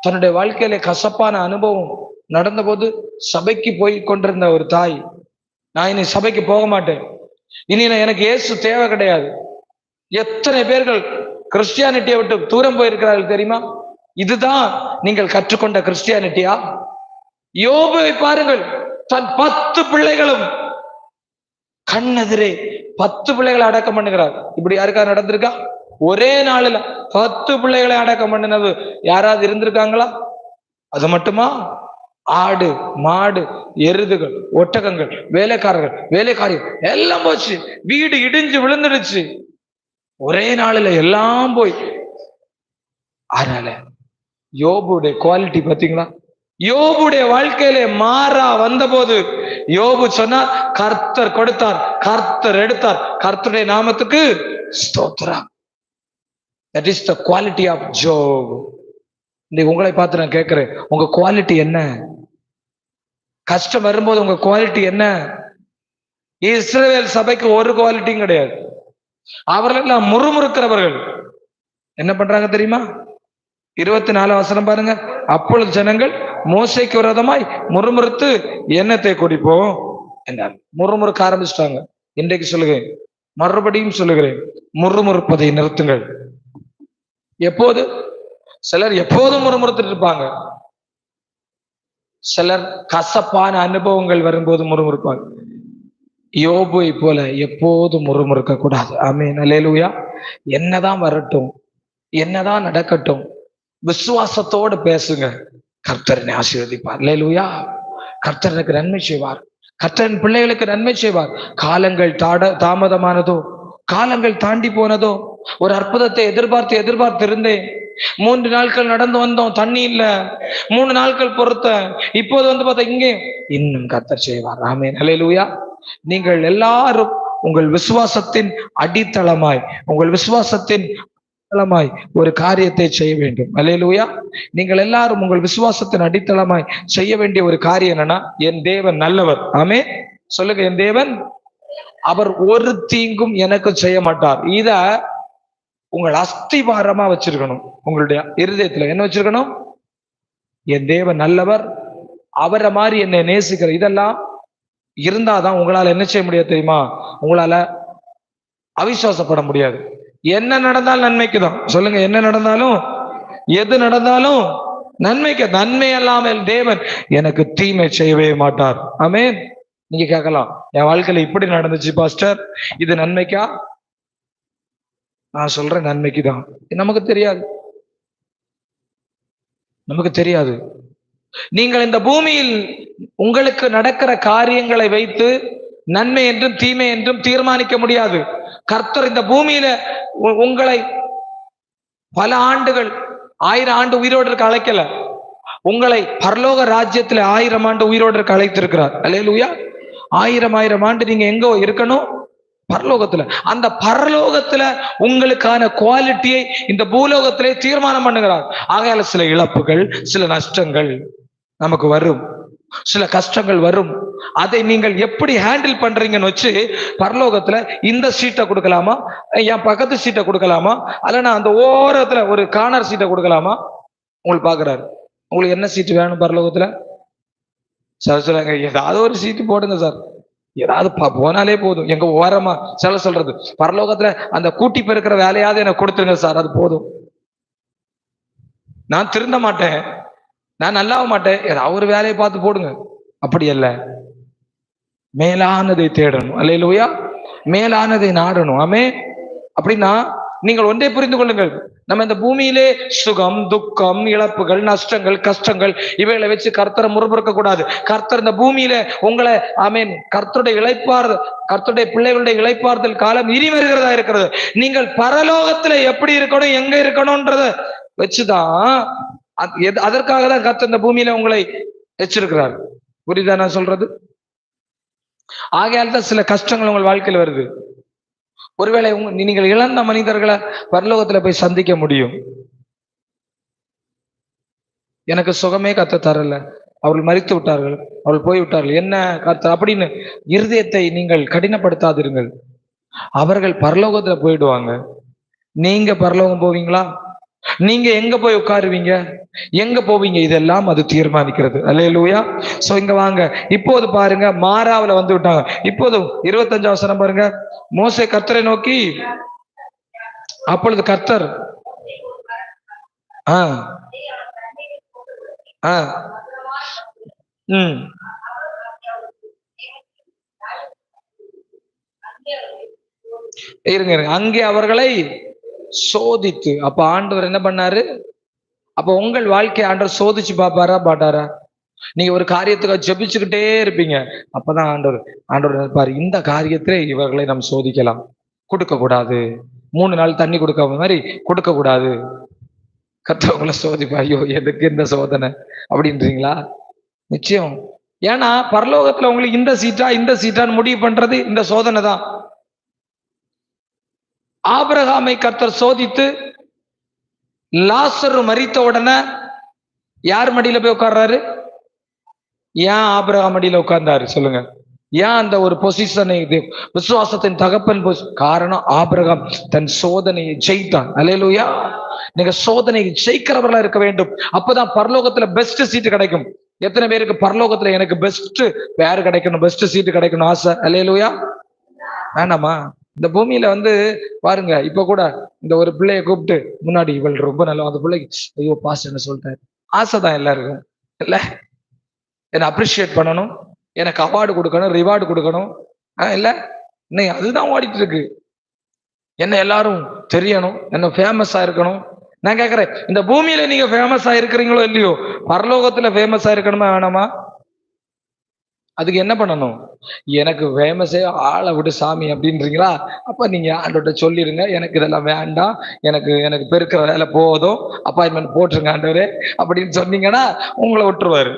தன்னுடைய வாழ்க்கையில கசப்பான அனுபவம் நடந்த போது சபைக்கு போய் கொண்டிருந்த ஒரு தாய், நான் இனி சபைக்கு போக மாட்டேன், இனி எனக்கு இயேசு தேவை கிடையாது. எத்தனை பேர்கள் கிறிஸ்டியானிட்டியை விட்டு தூரம் போயிருக்கிறார்கள் தெரியுமா? இதுதான் நீங்கள் கற்றுக்கொண்ட கிறிஸ்டியானிட்டியா? யோபுவை பாருங்கள், தன் 10 பிள்ளைகளும் கண்ணெதிரே 10 பிள்ளைகளை அடக்கம் பண்ணுகிறார். இப்படி யாருக்கா நடந்திருக்கா? ஒரே நாளில் 10 பிள்ளைகளை அடக்கம் பண்ணினது யாராவது இருந்திருக்காங்களா? அது மட்டுமா? ஆடு, மாடு, எருதுகள், ஒட்டகங்கள், வேலைக்காரர்கள், வேலைக்காரிகள் எல்லாம் போச்சு. வீடு இடிஞ்சு விழுந்துடுச்சு. ஒரே நாளில் எல்லாம் போய். அதனால யோபுடைய குவாலிட்டி பாத்தீங்களா? யோபுடைய வாழ்க்கையில மாறா வந்த போது யோபு சொன்னார், கர்த்தர் கொடுத்தார், கர்த்தர் எடுத்தார், கர்த்தருடைய நாமத்துக்கு ஸ்தோத்திரம். That is the quality of Job. இன்னைக்கு உங்களை பார்த்து நான் கேட்கிறேன், உங்க குவாலிட்டி என்ன? கஷ்டம் வரும்போது உங்க குவாலிட்டி என்ன? இஸ்ரவேல் சபைக்கு ஒரு குவாலிட்டியும் கிடையாது. அவர்கள் எல்லாம் முறுமுறுக்கிறவர்கள். என்ன பண்றாங்க தெரியுமா? 24 வசனம் பாருங்க. அப்பொழுது ஜனங்கள் மோசேக்கு விரோதமாய் முறுமுறுத்து எண்ணத்தை குடிப்போம் என்றார். முறுமுறுக்க ஆரம்பிச்சிட்டாங்க. இன்றைக்கு சொல்லுகிறேன், மறுபடியும் சொல்லுகிறேன், முறுமுறுப்பதை நிறுத்துங்கள். எப்போது? சிலர் எப்போதும் முறுமுறுத்துட்டு இருப்பாங்க. சிலர் கசப்பான அனுபவங்கள் வரும்போது முறுமுறுப்பாங்க. யோபுவை போல எப்போதும் முறுமுறுக்க கூடாது. ஆமென், அல்லேலூயா. என்னதான் வரட்டும், என்னதான் நடக்கட்டும், விசுவாசத்தோடு பேசுங்க. கர்த்தரனை ஆசீர்வதிப்பார். அல்லேலூயா. கர்த்தர் எனக்கு நன்மை செய்வார். கர்த்தரின் பிள்ளைகளுக்கு நன்மை செய்வார். காலங்கள் தாமதமானதோ, காலங்கள் தாண்டி போனதோ, ஒரு அற்புதத்தை எதிர்பார்த்து இருந்தேன். 3 நாட்கள் நடந்து வந்தோம், தண்ணி இல்ல. 3 நாட்கள் பொறுத்த, இப்போது வந்து பார்த்தா இங்கே இன்னும் கர்த்தர் செய்வார். ஆமென், அல்லேலூயா. நீங்கள் எல்லாரும் உங்கள் விசுவாசத்தின் அடித்தளமாய், உங்கள் விசுவாசத்தின் அடித்தளமாய் ஒரு காரியத்தை செய்ய வேண்டும். அல்லேலூயா. நீங்கள் எல்லாரும் உங்கள் விசுவாசத்தின் அடித்தளமாய் செய்ய வேண்டிய ஒரு காரியம் என்னன்னா, என் தேவன் நல்லவர். ஆமென், சொல்லுங்க. என் தேவன், அவர் ஒரு தீங்கும் எனக்கு செய்ய மாட்டார். இத உங்கள் அஸ்திவாரமா வச்சிருக்கணும். உங்களுடைய இருதயத்துல என்ன வச்சிருக்கணும்? என் தேவன் நல்லவர், அவரை மாதிரி என்னை நேசிக்கிற. இதெல்லாம் இருந்தாதான் உங்களால என்ன செய்ய முடியாது தெரியுமா? உங்களால அவிசுவாசப்பட முடியாது. என்ன நடந்தாலும் நன்மைக்கு தான். சொல்லுங்க, என்ன நடந்தாலும், எது நடந்தாலும் நன்மைக்கு. நன்மை அல்லாமல் தேவன் எனக்கு தீமை செய்யவே மாட்டார். ஆமென். நீங்க கேட்கலாம், என் வாழ்க்கையில இப்படி நடந்துச்சு பாஸ்டர், இது நன்மைக்கா? நான் சொல்றேன், நன்மைக்கு தான். நமக்கு தெரியாது, நமக்கு தெரியாது. நீங்கள் இந்த பூமியில் உங்களுக்கு நடக்கிற காரியங்களை வைத்து நன்மை என்றும் தீமை என்றும் தீர்மானிக்க முடியாது. கர்த்தர் இந்த பூமியில உங்களை பல ஆண்டுகள், 1000 ஆண்டு உயிரோடு இருக்க அழைக்கல. உங்களை பரலோக ராஜ்யத்துல 1000 ஆண்டு உயிரோடு இருக்க அழைத்திருக்கிறார். அல்லேலூயா. 1000 ஆண்டு நீங்க எங்க இருக்கணும்? பரலோகத்துல. அந்த பரலோகத்துல உங்களுக்கான குவாலிட்டியை இந்த பூலோகத்திலே தீர்மானம் பண்ணுகிறார். ஆகையால சில இழப்புகள், சில நஷ்டங்கள் நமக்கு வரும், சில கஷ்டங்கள் வரும். அதை நீங்கள் எப்படி ஹேண்டில் பண்றீங்கன்னு வச்சு பரலோகத்துல இந்த சீட்டை கொடுக்கலாமா, என் பக்கத்து சீட்டை கொடுக்கலாமா, அல்லனா அந்த ஓரத்துல ஒரு கார்னர் சீட்டை கொடுக்கலாமா, உங்களுக்கு பாக்குறாரு. உங்களுக்கு என்ன சீட்டு வேணும் பரலோகத்துல? சார் சொல்லுங்க, ஏதாவது ஒரு சீட்டு போடுங்க சார், ஏதாவது போனாலே போதும். எங்க ஓரமா சில சொல்றது, பரலோகத்துல அந்த கூட்டி பெருக்கிற வேலையாவது எனக்கு கொடுத்துருங்க சார், அது போதும். நான் திருந்த மாட்டேன், நான் நல்லாவ மாட்டேன், ஏதாவது ஒரு வேலையை பார்த்து போடுங்க. அப்படி அல்ல, மேலானதை தேடணும். அல்லேலூயா. மேலானதை நாடணும். ஆமே. அப்படின்னா நீங்கள் ஒன்றே புரிந்து கொள்ளுங்கள், நம்ம இந்த பூமியிலே சுகம், துக்கம், இழப்புகள், நஷ்டங்கள், கஷ்டங்கள் இவைகளை வச்சு கர்த்தரை முறுமுறுக்க கூடாது. கர்த்தர் இந்த பூமியில உங்களை, ஆமேன், கர்த்தருடைய கர்த்தருடைய பிள்ளைகளுடைய இளைப்பாறுதல் காலம் இனி வருகிறதா இருக்கிறது. நீங்கள் பரலோகத்துல எப்படி இருக்கணும், எங்க இருக்கணும்ன்றத வச்சுதான், அதற்காக தான் கர்த்தர் இந்த பூமியில உங்களை வச்சிருக்கிறார். புரியுதா நான் சொல்றது? ஆகையால் தான் சில கஷ்டங்கள் உங்கள் வாழ்க்கையில் வருது. ஒருவேளை நீங்கள் இழந்த மனிதர்களை பரலோகத்துல போய் சந்திக்க முடியும். எனக்கு சுகமே கர்த்தர் தரல, அவர்கள் மரித்து விட்டார்கள், அவர்கள் போய் விட்டார்கள், என்ன கர்த்தர் அப்படின்னு இருதயத்தை நீங்கள் கடினப்படுத்தாதிருங்கள். அவர்கள் பரலோகத்துல போயிடுவாங்க. நீங்க பரலோகம் போவீங்களா? நீங்க எங்க போய் உட்காருவீங்க, எங்க போவீங்க, இதெல்லாம் அது தீர்மானிக்கிறது. அல்லேலூயா. சோ இங்க வாங்க, இப்போது பாருங்க, மாராவுல வந்து விட்டாங்க. இப்போது 25 வசனம் பாருங்க. மோசே கர்த்தரை நோக்கி, அப்பொழுது கர்த்தர் ஆ ஆ ம் இருங்க இருங்க. அங்கே அவர்களை சோதித்து, அப்ப ஆண்டவர் என்ன பண்ணாரு? அப்ப உங்கள் வாழ்க்கை ஆண்டவர் சோதிச்சு பாப்பாரா மாட்டாரா? நீங்க ஒரு காரியத்துக்கு ஜெபிச்சுக்கிட்டே இருப்பீங்க. அப்பதான் ஆண்டவர் ஆண்டவர் நினைப்பாரு, இந்த காரியத்திலே இவர்களை நாம் சோதிக்கலாம். கொடுக்க கூடாது. 3 நாள் தண்ணி கொடுக்காம மாதிரி கொடுக்க கூடாது. கர்த்தர் உங்களை சோதிப்பா. ஐயோ எதுக்கு இந்த சோதனை அப்படின்றீங்களா? நிச்சயம். ஏன்னா பரலோகத்துல உங்களுக்கு இந்த சீட்டா இந்த சீட்டான்னு முடிவு பண்றது இந்த சோதனை தான். ஆபிரகாமை கர்த்தர் சோதித்து லாசரு மரித்த உடனே யார் மடியில போய் உட்கார்றாரு? ஏன் ஆபிரகாம் மடியில உட்கார்ந்தாரு சொல்லுங்க? ஏன் அந்த ஒரு பொசிஷனை, விசுவாசத்தின் தகப்பன் காரணம் ஆபிரகாம் தன் சோதனையை ஜெயித்தான். அல்லேலூயா. நீங்க சோதனையை ஜெயிக்கிறவர்களா இருக்க வேண்டும். அப்பதான் பரலோகத்துல பெஸ்ட் சீட்டு கிடைக்கும். எத்தனை பேருக்கு பரலோகத்துல எனக்கு பெஸ்ட் பேர் கிடைக்கணும், பெஸ்ட் சீட்டு கிடைக்கணும் ஆசை? அல்லேலூயா. வேண்டாமா? இந்த பூமியில பாருங்க, இப்ப கூட இந்த ஒரு பிள்ளைய கூப்பிட்டு முன்னாடி இவள் ரொம்ப நல்லா, அந்த பிள்ளைக்கு ஐயோ பாஸ் என்ன சொல்லிட்டாரு, ஆசைதான் எல்லாருக்கும் இல்ல? என்ன அப்ரிஷியேட் பண்ணணும், எனக்கு அவார்டு கொடுக்கணும், ரிவார்டு கொடுக்கணும், இல்ல? இன்னைக்கு அதுதான் ஓடிட்டு இருக்கு. என்ன எல்லாரும் தெரியணும், என்ன ஃபேமஸா இருக்கணும். நான் கேட்கறேன், இந்த பூமியில நீங்க ஃபேமஸா இருக்கிறீங்களோ இல்லையோ, பரலோகத்துல ஃபேமஸா இருக்கணுமா வேணாமா? அதுக்கு என்ன பண்ணணும்? எனக்கு ஃபேமஸே ஆளை விட்டு சாமி அப்படின்றீங்களா? அப்ப நீங்க ஆண்டோட்ட சொல்லிருங்க, எனக்கு இதெல்லாம் வேண்டாம், எனக்கு எனக்கு பெருக்கிற வேலை போதும், அப்பாயின்மெண்ட் போட்டுருங்க ஆண்டவரே அப்படின்னு சொன்னீங்கன்னா உங்களை விட்டுருவாரு.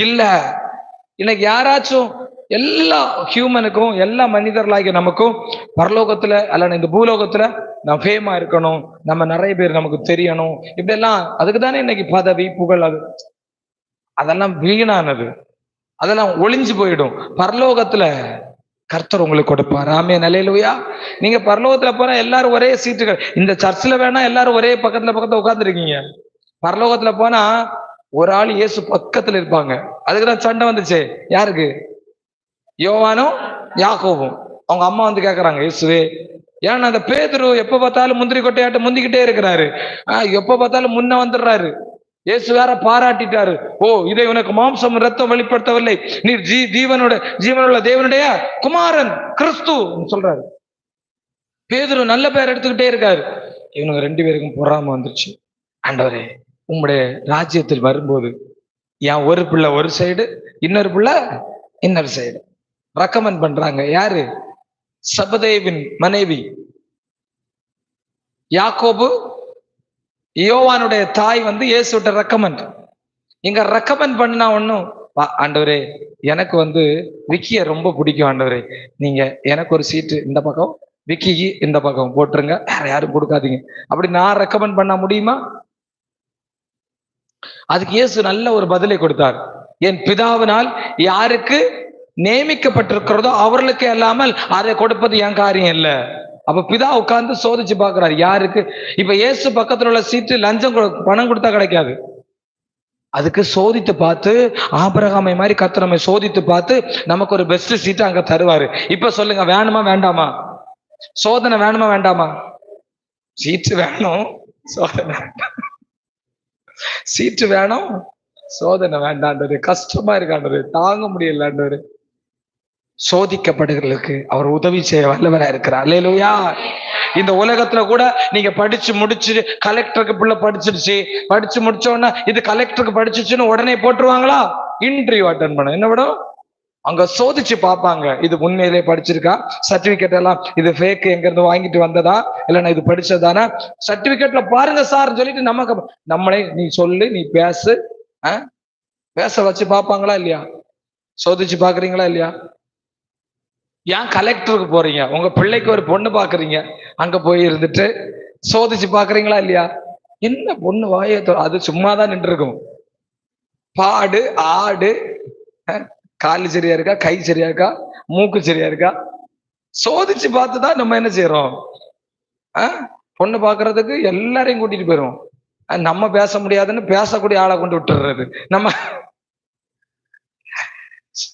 இல்ல, இன்னைக்கு யாராச்சும் எல்லா ஹியூமனுக்கும், எல்லா மனிதர்களாகிய நமக்கும் பரலோகத்துல அல்ல இந்த பூலோகத்துல நான் ஃபேமா இருக்கணும், நம்ம நிறைய பேர் நமக்கு தெரியணும், இப்படி எல்லாம் அதுக்கு தானே இன்னைக்கு பதவி புகழ், அதெல்லாம் வீணானது, அதெல்லாம் ஒளிஞ்சு போயிடும். பரலோகத்துல கர்த்தர் உங்களுக்கு கொடுப்பார். ஆமென். அல்லேலூயா. நீங்க பரலோகத்துல போனா எல்லாரும் ஒரே சீட்டுகள். இந்த சர்ச்சில் வேணா எல்லாரும் ஒரே பக்கத்துல உட்கார்ந்துருக்கீங்க. பரலோகத்துல போனா ஒரு ஆள் இயேசு பக்கத்துல இருப்பாங்க. அதுக்குதான் சண்டை வந்துச்சு. யாருக்கு? யோவானும் யாக்கோபும். அவங்க அம்மா கேக்குறாங்க, இயேசுவே ஏன்னா அந்த பேதுரு எப்ப பார்த்தாலும் முந்திரி கொட்டையாட்டு முந்திக்கிட்டே இருக்கிறாரு, எப்ப பார்த்தாலும் முன்ன வந்துடுறாரு. இயேசு வேற பாராட்டிட்டாரு, ஓ இதை உனக்கு மாம்சம் ரத்தம் வெளிப்படுத்தவில்லை, நீர் ஜீவனுள்ள தேவனுடைய குமாரன் கிறிஸ்து சொல்றாரு. பேதுரு நல்ல பேர் எடுத்துக்கிட்டே இருக்காரு. இவனுங்க 2 பேருக்கும் பொறாம வந்துருச்சு. ஆண்டவரே உங்களுடைய ராஜ்யத்தில் வரும்போது என் ஒரு பிள்ளை ஒரு சைடு, இன்னொரு பிள்ளை இன்னொரு சைடு. ரெக்கமெண்ட் பண்றாங்க. யாரு? சபதேவின் மனைவி யாக்கோபு, யோவானுடைய தாய் இயேசுட்ட ரெக்கமெண்ட். இங்க ரெக்கமெண்ட் பண்ணா ஒண்ணும், ஆண்டவரே எனக்கு விக்கிய ரொம்ப பிடிக்கும் ஆண்டவரே, நீங்க எனக்கு ஒரு சீட்டு இந்த பக்கம், விக்கிக்கு இந்த பக்கம் போட்டுருங்க, வேற யாரும் கொடுக்காதீங்க அப்படி நான் ரெக்கமெண்ட் பண்ண முடியுமா? அதுக்கு இயேசு நல்ல ஒரு பதிலை கொடுத்தார். என் பிதாவினால் யாருக்கு நியமிக்கப்பட்டிருக்கிறதோ அவர்களுக்கு அல்லாமல் அதை கொடுப்பது என் காரியம் இல்ல. அப்ப பிதா உட்கார்ந்து சோதிச்சு பாக்குறாரு யாருக்கு. இப்ப இயேசு பக்கத்துல உள்ள சீட்டு லஞ்சம் பணம் கொடுத்தா கிடைக்காது. அதுக்கு சோதித்து பார்த்து, ஆபிரகாமை மாதிரி கர்த்தர் நம்மை சோதித்து பார்த்து நமக்கு ஒரு பெஸ்ட் சீட்டு அங்க தருவாரு. இப்ப சொல்லுங்க, வேணுமா வேண்டாமா? சோதனை வேணுமா வேண்டாமா? சீட்டு வேணும், சோதனை சீட்டு வேணும், சோதனை வேண்டாண்டது. கஷ்டமா இருக்காண்டது, தாங்க முடியலாண்டது. சோதிக்கப்படுகிறதுக்கு அவர் உதவி செய்ய வல்லவரா இருக்கிறார். அல்லேலூயா. இந்த உலகத்துல கூட நீங்க படிச்சு முடிச்சு, கலெக்டருக்கு பிள்ளை படிச்சு முடிச்சோன்னா இது கலெக்டருக்கு படிச்சுச்சுன்னு உடனே போட்டுருவாங்களா? இன்டர்வியூ அட்டன் பண்ண என்ன விடும், அங்க சோதிச்சு பார்ப்பாங்க, இது உண்மையிலே படிச்சிருக்கா, சர்டிபிகேட் எல்லாம் இது ஃபேக், எங்க இருந்து வாங்கிட்டு வந்ததா இல்லைன்னா இது படிச்சதானா, சர்டிபிகேட்ல பாருங்க சார் சொல்லிட்டு நம்மளே நீ சொல்லு, நீ பேச வச்சு பார்ப்பாங்களா இல்லையா? சோதிச்சு பாக்குறீங்களா இல்லையா? ஏன் கலெக்டருக்கு போறீங்க? உங்க பிள்ளைக்கு ஒரு பொண்ணு பாக்குறீங்க, அங்க போய் இருந்துட்டு சோதிச்சு பாக்குறீங்களா இல்லையா? என்ன பொண்ணு வாய, அது சும்மாதான் நின்று இருக்கும். பாடு ஆடு, காலு சரியா இருக்கா, கை சரியா இருக்கா, மூக்கு சரியா இருக்கா, சோதிச்சு பார்த்துதான் நம்ம என்ன செய்யறோம். பொண்ணு பாக்குறதுக்கு எல்லாரையும் கூட்டிட்டு போயிரும். நம்ம பேச முடியாதுன்னு பேசக்கூடிய ஆளை கொண்டு விட்டுறது.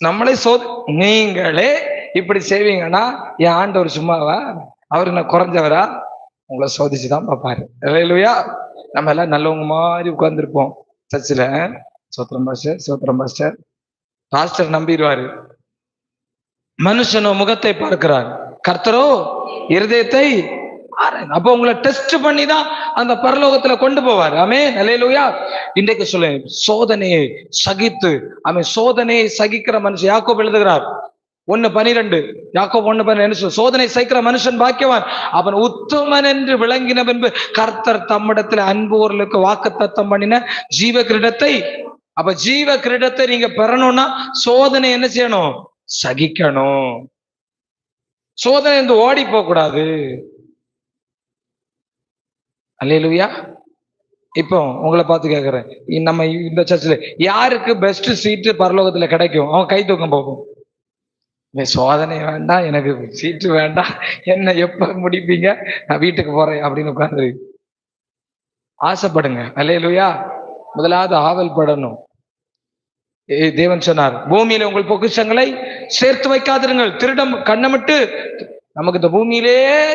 நம்மளே நீங்களே இப்படி செய்வீங்கன்னா என் ஆண்டவர் சும்மாவா? அவரு நான் குறைஞ்சவரா? உங்களை சோதிச்சுதான் பார்ப்பாரு. அல்லேலூயா. நம்ம எல்லாம் நல்லவங்க மாதிரி உட்கார்ந்துருப்போம் சர்ச்சில். சோத்திரம் பாஸ்டர், சோத்திரம் பாஸ்டர். பாஸ்டர் நம்பிடுவாரு. மனுஷனோ முகத்தை பார்க்கிறார், கர்த்தரோ இருதயத்தை. அப்ப உங்களை டெஸ்ட் பண்ணி தான் அந்த பரலோகத்துல கொண்டு போவார். ஆமென், அல்லேலூயா. இன்றைக்கு சொல்ல சோதனையை சகித்து, சோதனையை சகிக்கிற மனுஷன் யாக்கோபு எழுதுகிறார் 1:12. யாக்கோபு 1:12 சோதனை சகிக்கிற மனுஷன் பாக்கியவான், அவன் உத்தமன் என்று விளங்கின பின்பு கர்த்தர் தம்மிடத்துல அன்புவர்களுக்கு வாக்குத்தத்தம் பண்ணின ஜீவ கிரீடத்தை. அப்ப ஜீவ கிரீடத்தை நீங்க பெறணும்னா சோதனை என்ன செய்யணும்? சகிக்கணும். சோதனை இந்த ஓடி போக கூடாது. அல்லேலூயா. இப்போ உங்களை பார்த்து கேட்கிறேன், நம்ம இந்த சர்ச்சில் யாருக்கு பெஸ்ட் சீட்டு பரலோகத்துல கிடைக்கும்? அவன் கை தூக்கம் போகும். சோதனை வேண்டாம், எனக்கு சீட்டு வேண்டாம், என்ன எப்ப முடிப்பீங்க, நான் வீட்டுக்கு போறேன் அப்படின்னு உட்கார்ந்து ஆசைப்படுங்க. அல்லேலூயா. முதலாவது ஆவல் படணும். தேவன் சொன்னார், பூமியில உங்கள் பொக்கிஷங்களை சேர்த்து வைக்காதிருங்கள், திருடம் கண்ணமிட்டு. நமக்கு இந்த பூமியிலே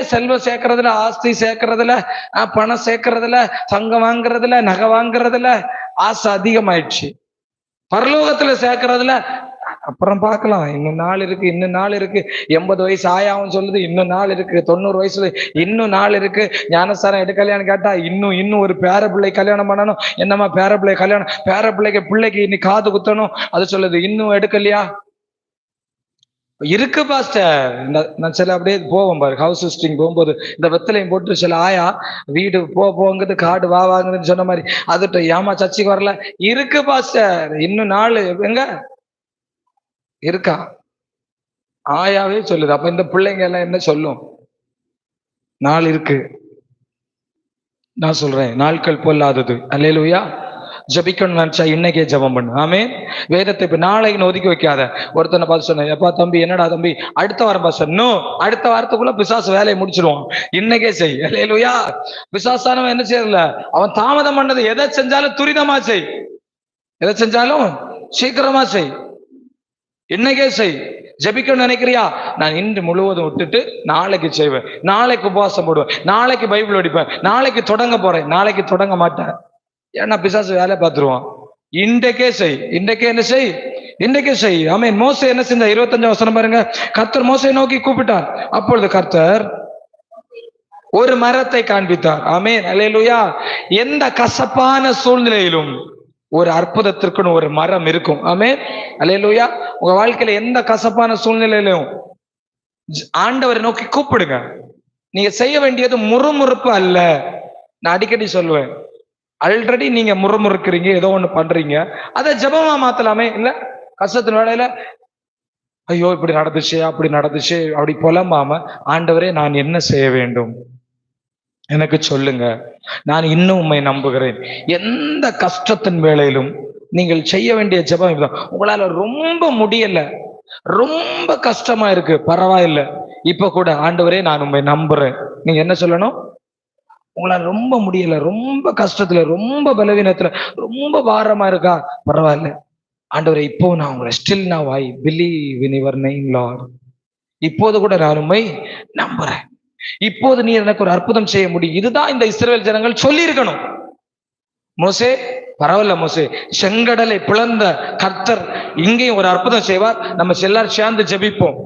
செல்வம் சேர்க்கறதுல, ஆஸ்தி சேர்க்கறதுல, பணம் சேர்க்கறதுல, தங்கம் வாங்குறதுல, நகை வாங்குறதுல ஆசை அதிகமாயிடுச்சு. பரலோகத்துல சேர்க்கறதுல அப்புறம் பார்க்கலாம், இன்னும் நாள் இருக்கு, இன்னும் நாள் இருக்கு. 80 வயசு ஆயாவும் சொல்லுது இன்னும் நாள் இருக்கு. 90 வயசுல இன்னும் நாள் இருக்கு. ஞானஸ்தானம் எடுக்கலையான்னு கேட்டா இன்னும் ஒரு பேர பிள்ளை கல்யாணம் பண்ணணும். என்னம்மா பேர பிள்ளை கல்யாணம்? பேர பிள்ளைக்கு இன்னைக்கு காது குத்தணும். அது சொல்லுது இன்னும் எடுக்கலையா? இருக்கு பாஸ்டர். நான் சில அப்படியே போவோம் பாரு, ஹவுஸ் விசிட்டிங் போகும்போது இந்த வெத்தலையும் போட்டு சில ஆயா வீடு போங்குது, காடு வாங்குதுன்னு சொன்ன மாதிரி அதுட்ட ஏமா சர்ச்சைக்கு வரல. இருக்கு பாஸ்டர், இன்னும் நாள் எங்க இருக்கா? ஆயாவே சொல்லுது. அப்ப இந்த பிள்ளைங்க எல்லாம் என்ன சொல்லும்? நாள் இருக்கு. நான் சொல்றேன், நாட்கள் பொல்லாதது. அல்லேலூயா. ஜபிக்கணும் நினைச்சா இன்னைக்கே ஜபம் பண்ணு. ஆமென். வேதத்தை இப்ப நாளைக்கு ஒதுக்கி வைக்காத. ஒருத்தனை பார்த்து சொன்னேன், எப்பா தம்பி, என்னடா தம்பி, அடுத்த வாரம் பாஸ் இன்னும் அடுத்த வாரத்துக்குள்ள பிசாசு வேலையை முடிச்சிருவான், இன்னைக்கே செய். அல்லேலூயா. பிசாசானவன் என்ன செய்யல, அவன் தாமதம் பண்ணது எதை செஞ்சாலும் துரிதமா செய், எதை செஞ்சாலும் சீக்கிரமா செய், இன்னைக்கே செய். ஜபிக்கணும்னு நினைக்கிறியா? நான் இன்று முழுவதும் விட்டுட்டு நாளைக்கு செய்வேன், நாளைக்கு உபவாசம் போடுவேன், நாளைக்கு பைபிள் படிப்பேன், நாளைக்கு தொடங்க போறேன். நாளைக்கு தொடங்க மாட்டேன், ஏன்னா பிசாசு வேலை பார்த்துருவான். இன்றைக்கே செய், இன்றைக்கே என்ன செய், இன்றைக்கே செய். ஆமென். மோசே என்ன செஞ்சா? 25 வசனம் பாருங்க. கர்த்தர் மோசே நோக்கி கூப்பிட்டார், அப்பொழுது கர்த்தர் ஒரு மரத்தை காண்பித்தார். ஆமென், அல்லேலூயா. எந்த கசப்பான சூழ்நிலையிலும் ஒரு அற்புதத்திற்குன்னு ஒரு மரம் இருக்கும். ஆமென், அல்லேலூயா. உங்க வாழ்க்கையில எந்த கசப்பான சூழ்நிலையிலும் ஆண்டவரை நோக்கி கூப்பிடுங்க. நீங்க செய்ய வேண்டியது முறுமுறுப்பு அல்ல. நான் அடிக்கடி சொல்லுவேன், ஆல்ரெடி நீங்க முறுமுறுக்கிறீங்க, ஏதோ ஒண்ணு பண்றீங்க, அதை ஜபமா மாத்தலாமே. இல்ல கஷ்டத்தின் வேலையில ஐயோ இப்படி நடந்துச்சு அப்படி நடந்துச்சு அப்படி புலம்பாம, ஆண்டவரே நான் என்ன செய்ய வேண்டும் எனக்கு சொல்லுங்க, நான் இன்னும் உம்மை நம்புகிறேன். எந்த கஷ்டத்தின் வேளையிலும் நீங்கள் செய்ய வேண்டிய ஜெபம் இதுதான். உங்களால ரொம்ப முடியல, ரொம்ப கஷ்டமா இருக்கு, பரவாயில்ல, இப்ப கூட ஆண்டவரே நான் உம்மை நம்புறேன். நீங்க என்ன சொல்லணும்? உங்களால ரொம்ப முடியல, ரொம்ப கஷ்டத்துல, ரொம்ப பலவீனத்துல, ரொம்ப பாரமா இருக்கா, பரவாயில்ல ஆண்டவரே, இப்போ நான் உங்களை still now I believe in your name Lord. இப்போது கூட நான் உம்மை நம்புறேன், இப்போது நீ எனக்கு ஒரு அற்புதம் செய்ய முடியும். இதுதான் இந்த இஸ்ரவேல் ஜனங்கள் சொல்லி இருக்கணும். மோசே பரவாயில்ல, மோசே செங்கடலை பிளந்த கர்த்தர் இங்கேயும் ஒரு அற்புதம் செய்வார், நம்ம எல்லாரும் சேர்ந்து ஜெபிப்போம்.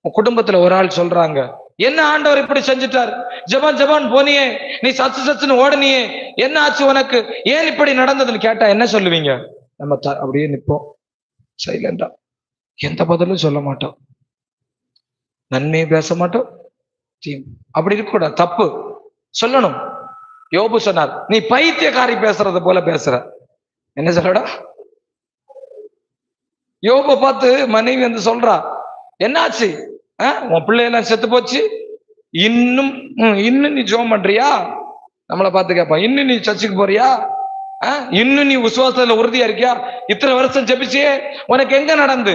குடும்பத்துல ஒரு ஆள் சொல்றாங்க, என்ன ஆண்டவர் இப்படி செஞ்சுட்டார், ஜபான் ஜபான் போனியே, நீ சச்சுன்னு ஓடனியே, என்ன ஆச்சு உனக்கு, ஏன் இப்படி நடந்ததுன்னு கேட்டா என்ன சொல்லுவீங்க? நம்ம அப்படியே நிற்போம் சைலண்டா, எந்த பதிலும் சொல்ல மாட்டோம், நன்மையை பேச மாட்டோம். அப்படி இருக்க கூடாது, தப்பு. சொல்லணும். யோபு சொன்னார், நீ பைத்தியக்காரி பேசுறது போல பேசுற. என்ன சொல்லடா? யோபை பார்த்து மனைவி வந்து சொல்றா, என்னாச்சு, உன் பிள்ளையெல்லாம் செத்து போச்சு, இன்னும் நீ ஜோம் பண்றியா? நம்மளை பார்த்து கேட்பான், இன்னும் நீ சர்ச்சுக்கு போறியா, இன்னும் நீ விசுவாசத்துல உறுதியா இருக்கியா, இத்தனை வருஷம் ஜெபிச்சியே, உனக்கு எங்க நடந்து?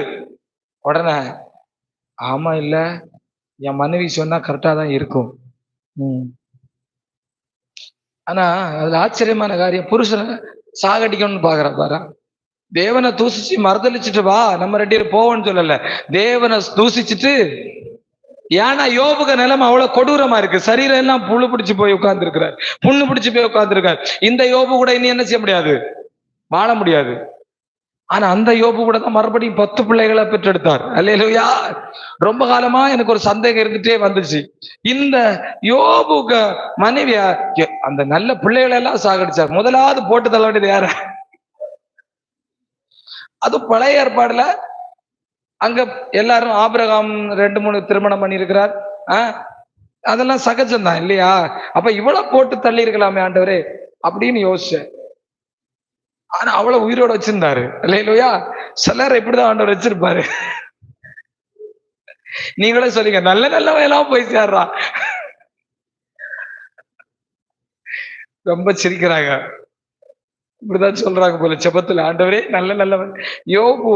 உடனே ஆமா இல்ல, என் மனைவி சொன்னா கரெக்டா தான் இருக்கும். ஆனா அதுல ஆச்சரியமான காரியம், புருஷனை சாகடிக்கணும்னு பாக்குற பாரு. தேவனை தூசிச்சு மறுதளிச்சுட்டு வா, நம்ம 2 பேரும் போவோம்னு சொல்லல, தேவனை தூசிச்சுட்டு ஏன்னா யோபுக்கு நிலைமை அவ்வளவு கொடூரமா இருக்கு. சரீரம் எல்லாம் புழு பிடிச்சு போய் உட்கார்ந்து இருக்கிறார், புண்ணு பிடிச்சு போய் உட்கார்ந்து இருக்கார். இந்த யோபு கூட இனி என்ன செய்ய முடியாது, வாழ முடியாது. ஆனா அந்த யோபு கூட தான் மறுபடியும் 10 பிள்ளைகளை பெற்றெடுத்தார். அல்லேலூயா. ரொம்ப காலமா எனக்கு ஒரு சந்தேகம் இருந்துட்டே வந்துச்சு, இந்த யோபுக்கு மனைவியா அந்த நல்ல பிள்ளைகளை எல்லாம் சாகடிச்சார், முதலாவது போட்டு தள்ள வேண்டியது யார? அது பழைய ஏற்பாடுல அங்க எல்லாரும் ஆபிரகாம் 2-3 திருமணம் பண்ணி இருக்கிறார். அதெல்லாம் சகஜம்தான் இல்லையா? அப்ப இவ்வளவு போட்டு தள்ளி இருக்கலாமே ஆண்டவரே அப்படின்னு யோசிச்சேன். ஆனா அவ்வளவு உயிரோட வச்சிருந்தாரு. இல்லையா? சிலர் இப்படிதான் ஆண்டவர் வச்சிருப்பாரு. நீங்களே சொல்லுங்க, நல்ல நல்லவன் எல்லாம் போய் சேர்றா. ரொம்ப சிரிக்கிறாங்க. இப்படிதான் சொல்றாங்க போல செபத்துல, ஆண்டவரே நல்ல நல்லவன். யோபு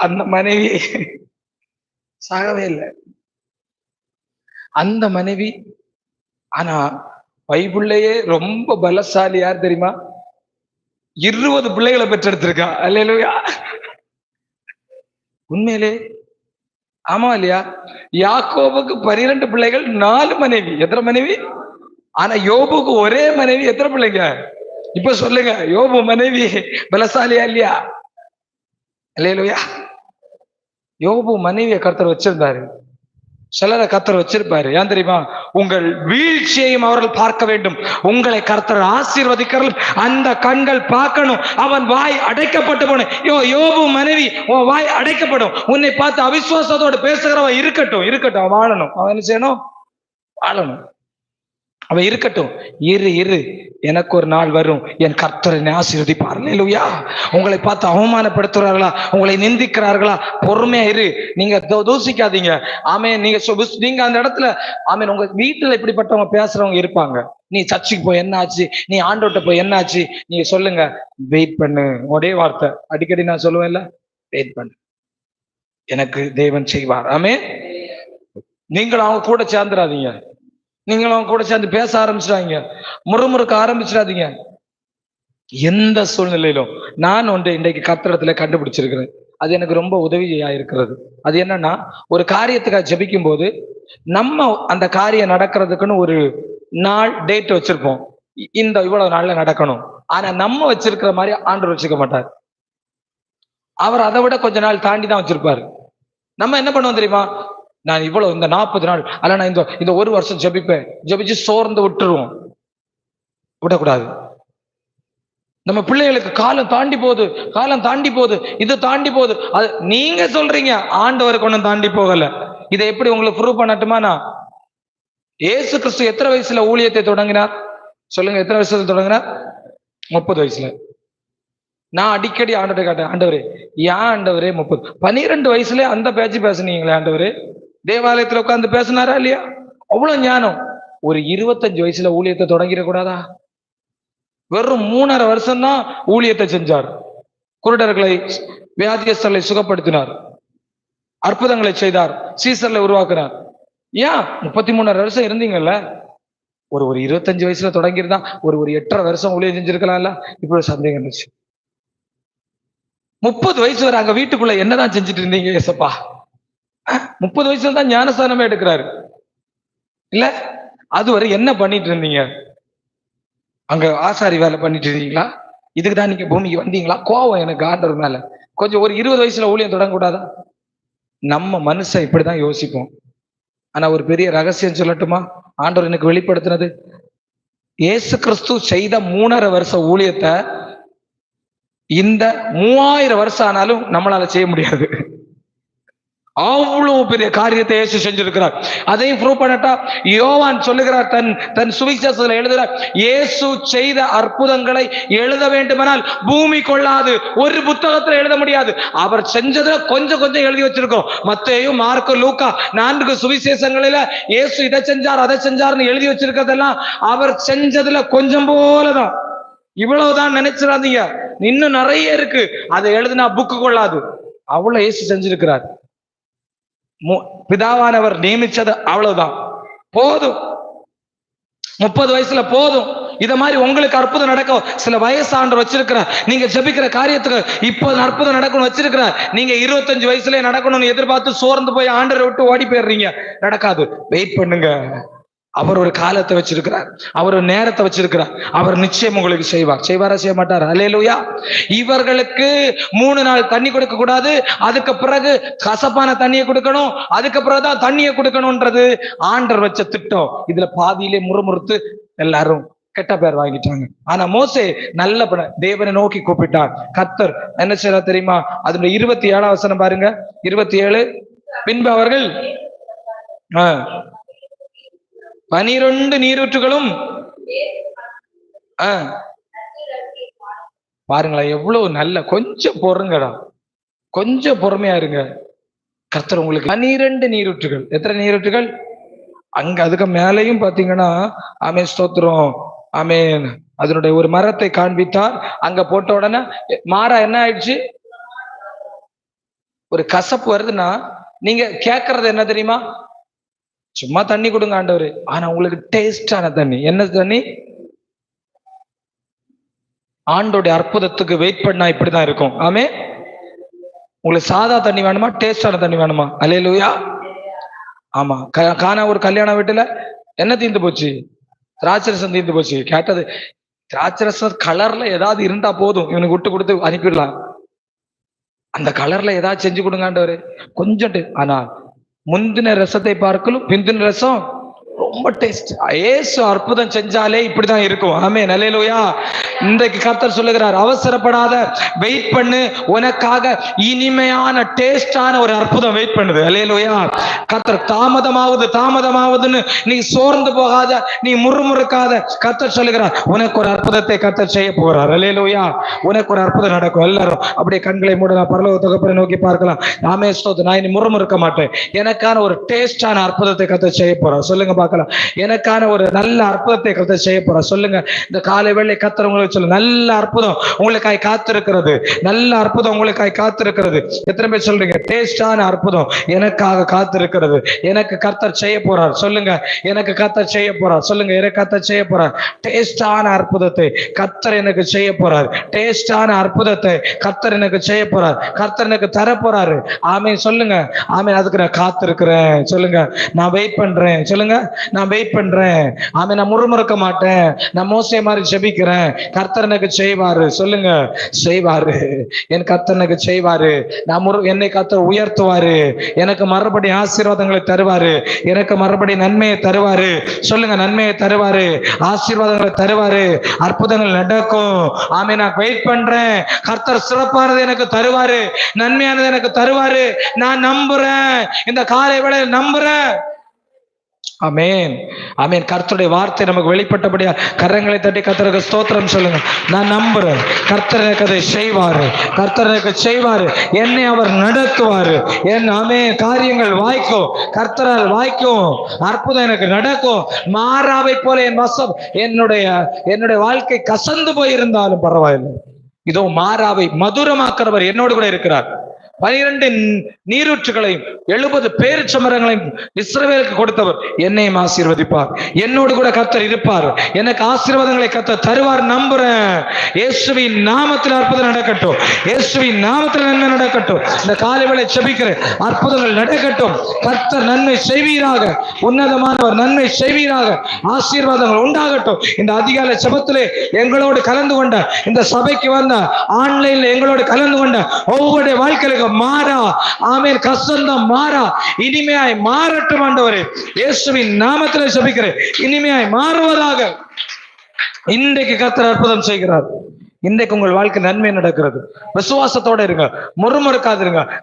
அந்த மனைவி சாகவே இல்லை, அந்த மனைவி. ஆனா பைபிள்லயே ரொம்ப பலசாலி யார் தெரியுமா? 20 பிள்ளைகளை பெற்றெடுத்திருக்கா. அல்லேலூயா. உண்மையிலே ஆமா இல்லையா? யாக்கோபுக்கு 12 பிள்ளைகள், 4 மனைவி. எத்தனை மனைவி? ஆனா யோபுக்கு ஒரே மனைவி, எத்தனை பிள்ளைங்க? இப்ப சொல்லுங்க, யோபு மனைவி பலசாலியா இல்லையா? அல்லேலூயா. யோபு மனைவியை கர்த்தர் வச்சிருந்தாரு, சிலரை கர்த்தர் வச்சிருப்பாரு. ஏன் தெரியுமா? உங்கள் வீழ்ச்சியையும் அவர்கள் பார்க்க வேண்டும், உங்களை கர்த்தர் ஆசீர்வதிக்கிறார்கள் அந்த கண்கள் பார்க்கணும். அவன் வாய் அடைக்கப்பட்டு போன யோபு மனைவி, உன் வாய் அடைக்கப்படும். உன்னை பார்த்து அவிசுவாசத்தோடு பேசுகிறவன் இருக்கட்டும், இருக்கட்டும், அவன் வாழணும். அவன் என்ன செய்யணும்? வாழணும். அவன் இருக்கட்டும். இரு, எனக்கு ஒரு நாள் வரும், என் கர்த்தரை ஆசீர்வதிப்பார். அல்லேலூயா. உங்களை பார்த்து அவமானப்படுத்துறார்களா, உங்களை நிந்திக்கிறார்களா, பொறுமையா இரு. நீங்க தூசிக்காதீங்க. ஆமென். நீங்க அந்த இடத்துல ஆமென். உங்க வீட்டுல இப்படிப்பட்டவங்க பேசுறவங்க இருப்பாங்க. நீ சர்ச்சுக்கு போய் என்ன ஆச்சு, நீ ஆண்டவர்ட்ட போய் என்ன ஆச்சு, நீங்க சொல்லுங்க, வெயிட் பண்ணு. ஒரே வார்த்தை அடிக்கடி நான் சொல்லுவேன்ல, வெயிட் பண்ணு, எனக்கு தேவன் செய்வார். ஆமென். நீங்களும் அவங்க கூட சேர்ந்துடாதீங்க, நீங்களும் கூட சேர்ந்து பேச ஆரம்பிச்சிடாதீங்க, முறுமுறுக்க ஆரம்பிச்சிடாதீங்க. எந்த சூழ்நிலையிலும் நான் ஒன்று இன்றைக்கு கர்த்தரிடத்துல கண்டுபிடிச்சிருக்கிறேன், அது எனக்கு ரொம்ப உதவியா இருக்கிறது. அது என்னன்னா, ஒரு காரியத்துக்காக ஜெபிக்கும் போது நம்ம அந்த காரியம் நடக்கிறதுக்குன்னு ஒரு நாள் டேட் வச்சிருப்போம், இந்த இவ்வளவு நாள்ல நடக்கணும். ஆனா நம்ம வச்சிருக்கிற மாதிரி ஆண்டவர் வச்சுக்க மாட்டார். அவர் அதை விட கொஞ்ச நாள் தாண்டி தான் வச்சிருப்பாரு. நம்ம என்ன பண்ணுவோம் தெரியுமா? நான் இவ்வளவு இந்த 40 நாள் அல்ல, நான் இந்த 1 வருஷம் ஜெபிப்பேன், ஜெபிச்சு சோர்ந்து விட்டுருவோம். விடக்கூடாது. நம்ம பிள்ளைகளுக்கு காலம் தாண்டி போகுது, இது தாண்டி போகுது. அது நீங்க சொல்றீங்க, ஆண்டவருக்கு ஒண்ணும் தாண்டி போகல. இதை எப்படி உங்களுக்கு ப்ரூவ் பண்ணட்டுமா? நான் இயேசு கிறிஸ்து எத்தனை வயசுல ஊழியத்தை தொடங்கினார் சொல்லுங்க? எத்தனை வயசுல தொடங்கினார்? 30 வயசுல. நான் அடிக்கடி ஆண்டவரை காட்டேன், ஆண்டவரே ஏன் ஆண்டவரே 30? 12 வயசுல அந்த பேச்சு பேசுனீங்களே ஆண்டவரே, தேவாலயத்துல உட்கார்ந்து பேசினாரா இல்லையா? அவ்வளவு ஞானம். ஒரு 25 வயசுல ஊழியத்தை தொடங்கிடக்கூடாதா? வெறும் 3.5 வருஷம் தான் ஊழியத்தை செஞ்சார். குருடர்களை, வியாதியஸ்தர்களை சுகப்படுத்தினார், அற்புதங்களை செய்தார், சீசர்களை உருவாக்குனார். ஏன் 33.5 வருஷம் இருந்தீங்கல்ல? ஒரு 25 வயசுல தொடங்கியிருந்தா ஒரு 8.5 வருஷம் ஊழியம் செஞ்சிருக்கலாம்ல? இப்படி சந்தேகம் இருந்துச்சு. 30 வயசு வரை அங்க வீட்டுக்குள்ள என்னதான் செஞ்சுட்டு இருந்தீங்க ஏசப்பா? 30 வயசுல தான் ஞானஸ்தானமே எடுக்கிறாரு இல்ல? அதுவரை என்ன பண்ணிட்டு இருந்தீங்க? அங்க ஆசாரி வேலை பண்ணிட்டு இருந்தீங்களா? இதுக்குதான் நீங்க பூமிக்கு வந்தீங்களா? கோவம் எனக்கு ஆண்டவர் மேல. கொஞ்சம் ஒரு 20 வயசுல ஊழியம் தொடங்க கூடாதா? நம்ம மனுஷன் இப்படிதான் யோசிப்போம். ஆனா ஒரு பெரிய ரகசியம் சொல்லட்டுமா? ஆண்டவர் எனக்கு வெளிப்படுத்தினது, இயேசு கிறிஸ்து செய்த 3.5 வருஷ ஊழியத்தை இந்த 3000 வருஷம் ஆனாலும் நம்மளால செய்ய முடியாது. அவ்வளவு பெரிய காரியத்தை இயேசு செஞ்சிருக்கிறார். அதையும் ப்ரூவ் பண்ணட்டா, யோவான் சொல்லுகிறார், தன் சுவிசேஷத்துல எழுதுகிறார், இயேசு செய்த அற்புதங்களை எழுத வேண்டுமானால் பூமி கொள்ளாது, ஒரு புத்தகத்துல எழுத முடியாது. அவர் செஞ்சதுல கொஞ்சம் கொஞ்சம் எழுதி வச்சிருக்கோம். மத்தேயு, மார்க்கு, லூக்கா 4 சுவிசேஷங்களில இயேசு இதை செஞ்சார் அதை செஞ்சார்னு எழுதி வச்சிருக்கிறதெல்லாம் அவர் செஞ்சதுல கொஞ்சம் போலதான். இவ்வளவுதான் நினைச்சிடாதீங்க, இன்னும் நிறைய இருக்கு. அதை எழுதினா புக்கு கொள்ளாது. அவ்வளவு இயேசு செஞ்சிருக்கிறார். பிதாவானவர் நியமிச்சது அவ்வளவுதான், போதும். 30 வயசுல போதும். இத மாதிரி உங்களுக்கு அற்புதம் நடக்கும். சில வயசாண்டவர் வச்சிருக்கிற நீங்க ஜெபிக்கிற காரியத்துக்கு இப்ப அற்புதம் நடக்கணும் வச்சிருக்கிற, நீங்க 25 வயசுலயே நடக்கணும்னு எதிர்பார்த்து சோர்ந்து போய் ஆண்டரை விட்டு ஓடி போயிடுறீங்க. நடக்காது. வெயிட் பண்ணுங்க. அவர் ஒரு காலத்தை வச்சிருக்கிறார், அவர் ஒரு நேரத்தை வச்சிருக்கிறார். அவர் நிச்சயம் உங்களுக்கு செய்வார். செய்வாரா செய்ய மாட்டார்? அல்லேலூயா. இவர்களுக்கு 3 நாள் தண்ணி கொடுக்க கூடாது, அதுக்கு பிறகு கசப்பான தண்ணியை கொடுக்கணும், அதுக்கு பிறகுதான் தண்ணியை கொடுக்கணும்ன்றது ஆண்டர் வச்ச திட்டம். இதுல பாதியிலே முறுமுறுத்து எல்லாரும் கெட்ட பேர் வாங்கிட்டாங்க. ஆனா மோசே நல்ல தேவனை நோக்கி கூப்பிட்டார். கர்த்தர் என்ன செய்யறா தெரியுமா? அதனுடைய 27 வசனம் பாருங்க. 27. பின்பு அவர்கள் 12 நீரூற்றுகளும் பாருங்களா, எவ்வளவு நல்ல. கொஞ்சம் பொறுங்கடா, கொஞ்சம் பொறுமையா இருங்க. கர்த்தர் உங்களுக்கு 12 நீரூற்றுகள். எத்தனை நீரூற்றுகள்? அங்க அதுக்கு மேலையும் பாத்தீங்கன்னா, ஆமே ஸ்தோத்திரம், ஆமேன், அதனுடைய ஒரு மரத்தை காண்பித்தார். அங்க போட்ட உடனே மாறா என்ன ஆயிடுச்சு? ஒரு கசப்பு வருதுன்னா நீங்க கேட்கறது என்ன தெரியுமா? சும்மா தண்ணி கொடுங்க ஆண்டவரு. ஆனா உங்களுக்கு டேஸ்டான தண்ணி. என்ன தண்ணி? ஆண்டோடைய அற்புதத்துக்கு வெயிட் பண்ணா இப்படிதான் இருக்கும். ஆமே. உங்களுக்கு சாதா தண்ணி வேணுமா, டேஸ்டான தண்ணி வேணுமா? அல்லேலூயா. ஆமா. காணா ஒரு கல்யாண வீட்டுல என்ன தீர்ந்து போச்சு? திராட்சரசம் தீர்ந்து போச்சு. கேட்டது, திராட்சரசம் கலர்ல ஏதாவது இருந்தா போதும், இவனுக்கு விட்டு கொடுத்து அனுப்பிடலாம். அந்த கலர்ல ஏதாவது செஞ்சு கொடுங்க ஆண்டவரு கொஞ்சம். ஆனா முந்தின ரசத்தை பார்க்கலும் பிந்தின ரசம் ரொம்ப டேஸ்ட். ஏசு அற்புதம் செஞ்சாலே இப்படிதான் இருக்கும். ஆமென். அல்லேலூயா. இன்றைக்கு கர்த்தர் சொல்லுகிறார், அவசரப்படாத, வெயிட் பண்ணு, உனக்காக இனிமையான டேஸ்டான ஒரு அற்புதம் வெயிட் பண்ணுது. அல்லேலூயா. கர்த்தர் தாமதமாவதுன்னு நீ சோர்ந்து போகாத, நீ முறுமுறுக்காத. கர்த்தர் சொல்லுகிறார், உனக்கு ஒரு அற்புதத்தை கர்த்தர் செய்ய போகிறார். அல்லேலூயா. உனக்கு ஒரு அற்புதம் நடக்கும். எல்லாரும் அப்படியே கண்களை மூடலாம், பரலோக தகப்பனை நோக்கி பார்க்கலாம். ஆமே ஸ்தோத்திரம். நான் இனி முறுமுறுக்க மாட்டேன். எனக்கான ஒரு டேஸ்டான அற்புதத்தை கர்த்தர் செய்ய போறார். சொல்லுங்க பார்க்கலாம். எனக்கான ஒரு நல்ல அற்புதத்தை கர்த்தர் செய்ய போறார். சொல்லுங்க. இந்த காலை வேளை கர்த்தர் உங்களுக்கு சொல்ல, நல்ல அற்புதம் உங்களுக்காய் காத்திருக்கிறது. நல்ல அற்புதம் உங்களுக்காய் காத்திருக்கிறது. எத்தனை பேர் சொல்றீங்க? டேஸ்டான அற்புதம் எனக்காக காத்திருக்கிறது. எனக்கு கர்த்தர் செய்ய போறார். சொல்லுங்க. எனக்கு கர்த்தர் செய்ய போறார். சொல்லுங்க. எனக்கு கர்த்தர் செய்ய போறார். டேஸ்டான அற்புதத்தை கர்த்தர் எனக்கு செய்ய போறார். டேஸ்டான அற்புதத்தை கர்த்தர் எனக்கு செய்ய போறார். கர்த்தர் எனக்கு தர போறாரு. ஆமென். சொல்லுங்க. ஆமென். அதுக்கு நான் காத்திருக்கிறேன். சொல்லுங்க. நான் வெயிட் பண்றேன். சொல்லுங்க. நான் வெயிட் பண்றேன். ஆமென். நான் முறுமுறுக்க மாட்டேன். நான் மோசே மாதிரி ஜெபிக்கிறேன். கர்த்தர் எனக்கு செய்வாரு. சொல்லுங்க. செய்வாரு. என் கர்த்தர் எனக்கு செய்வாரு. என்னை கர்த்தர் உயர்த்துவாரு. எனக்கு மறுபடி ஆசீர்வாதங்களை தருவாரு. எனக்கு மறுபடி நன்மையை தருவாரு. சொல்லுங்க. நன்மையை தருவாரு, ஆசீர்வாதங்களை தருவாரு, அற்புதங்கள் நடக்கும். ஆமே. நான் வெயிட் பண்றேன். கர்த்தர் சிறப்பானது எனக்கு தருவாரு, நன்மையானது எனக்கு தருவாரு. நான் நம்புறேன். இந்த காலை வேளையில் நம்புறேன். ஆமென். ஆமென். கர்த்தருடைய வார்த்தை நமக்கு வெளிப்பட்டபடியா கரங்களை தட்டி கர்த்தருக்கு ஸ்தோத்திரம் சொல்லுங்க. நான் நம்புறேன். கர்த்தர் எனக்கு அதை செய்வாரு. கர்த்தர் எனக்கு செய்வாரு. என்னை அவர் நடத்துவாரு. என் ஆமென் காரியங்கள் வாய்க்கும். கர்த்தரால் வாய்க்கும். அற்புதம் எனக்கு நடக்கும். மாறாவை போல என் வசம், என்னுடைய வாழ்க்கை கசந்து போயிருந்தாலும் பரவாயில்லை. இதோ மாறாவை மதுரமாக்குறவர் என்னோடு கூட இருக்கிறார். 12 நீரூற்றுகளையும் 70 பேரிச்ச மரங்களையும் இஸ்ரவேலுக்கு கொடுத்தவர் என்னையும் ஆசீர்வதிப்பார். என்னோடு கூட கர்த்தர் இருப்பார். எனக்கு ஆசீர்வாதங்களை கர்த்தர் தருவார். நம்புறேன். இயேசுவின் நாமத்தில் அற்புதம் நடக்கட்டும். இயேசுவின் நாமத்தில் நன்மை நடக்கட்டும். இந்த காலை வேளை ஜெபிக்கிறேன். அற்புதங்கள் நடக்கட்டும். கர்த்தர் நன்மை செய்வீராக. உன்னதமானவர் நன்மை செய்வீராக. ஆசீர்வாதங்கள் உண்டாகட்டும். இந்த அதிகாலை ஜெபத்திலே எங்களோடு கலந்து கொண்ட, இந்த சபைக்கு வந்த, ஆன்லைன்ல எங்களோடு கலந்து கொண்ட ஒவ்வொரு வாழ்க்கையிலும் மாறா, ஆமென், கசந்தம் மாறா, இனிமையாய் மாறட்டும் ஆண்டவரே. இயேசுவின் நாமத்தில் ஜெபிக்கிறேன். இனிமையாய் மாறுவதாக. இன்றைக்கு கர்த்தர் அற்புதம் செய்கிறார். இன்றைக்கு உங்கள் வாழ்க்கை நன்மை நடக்கிறது. விசுவாசத்தோட இருங்க. முறுமுறுக்காதிருங்க.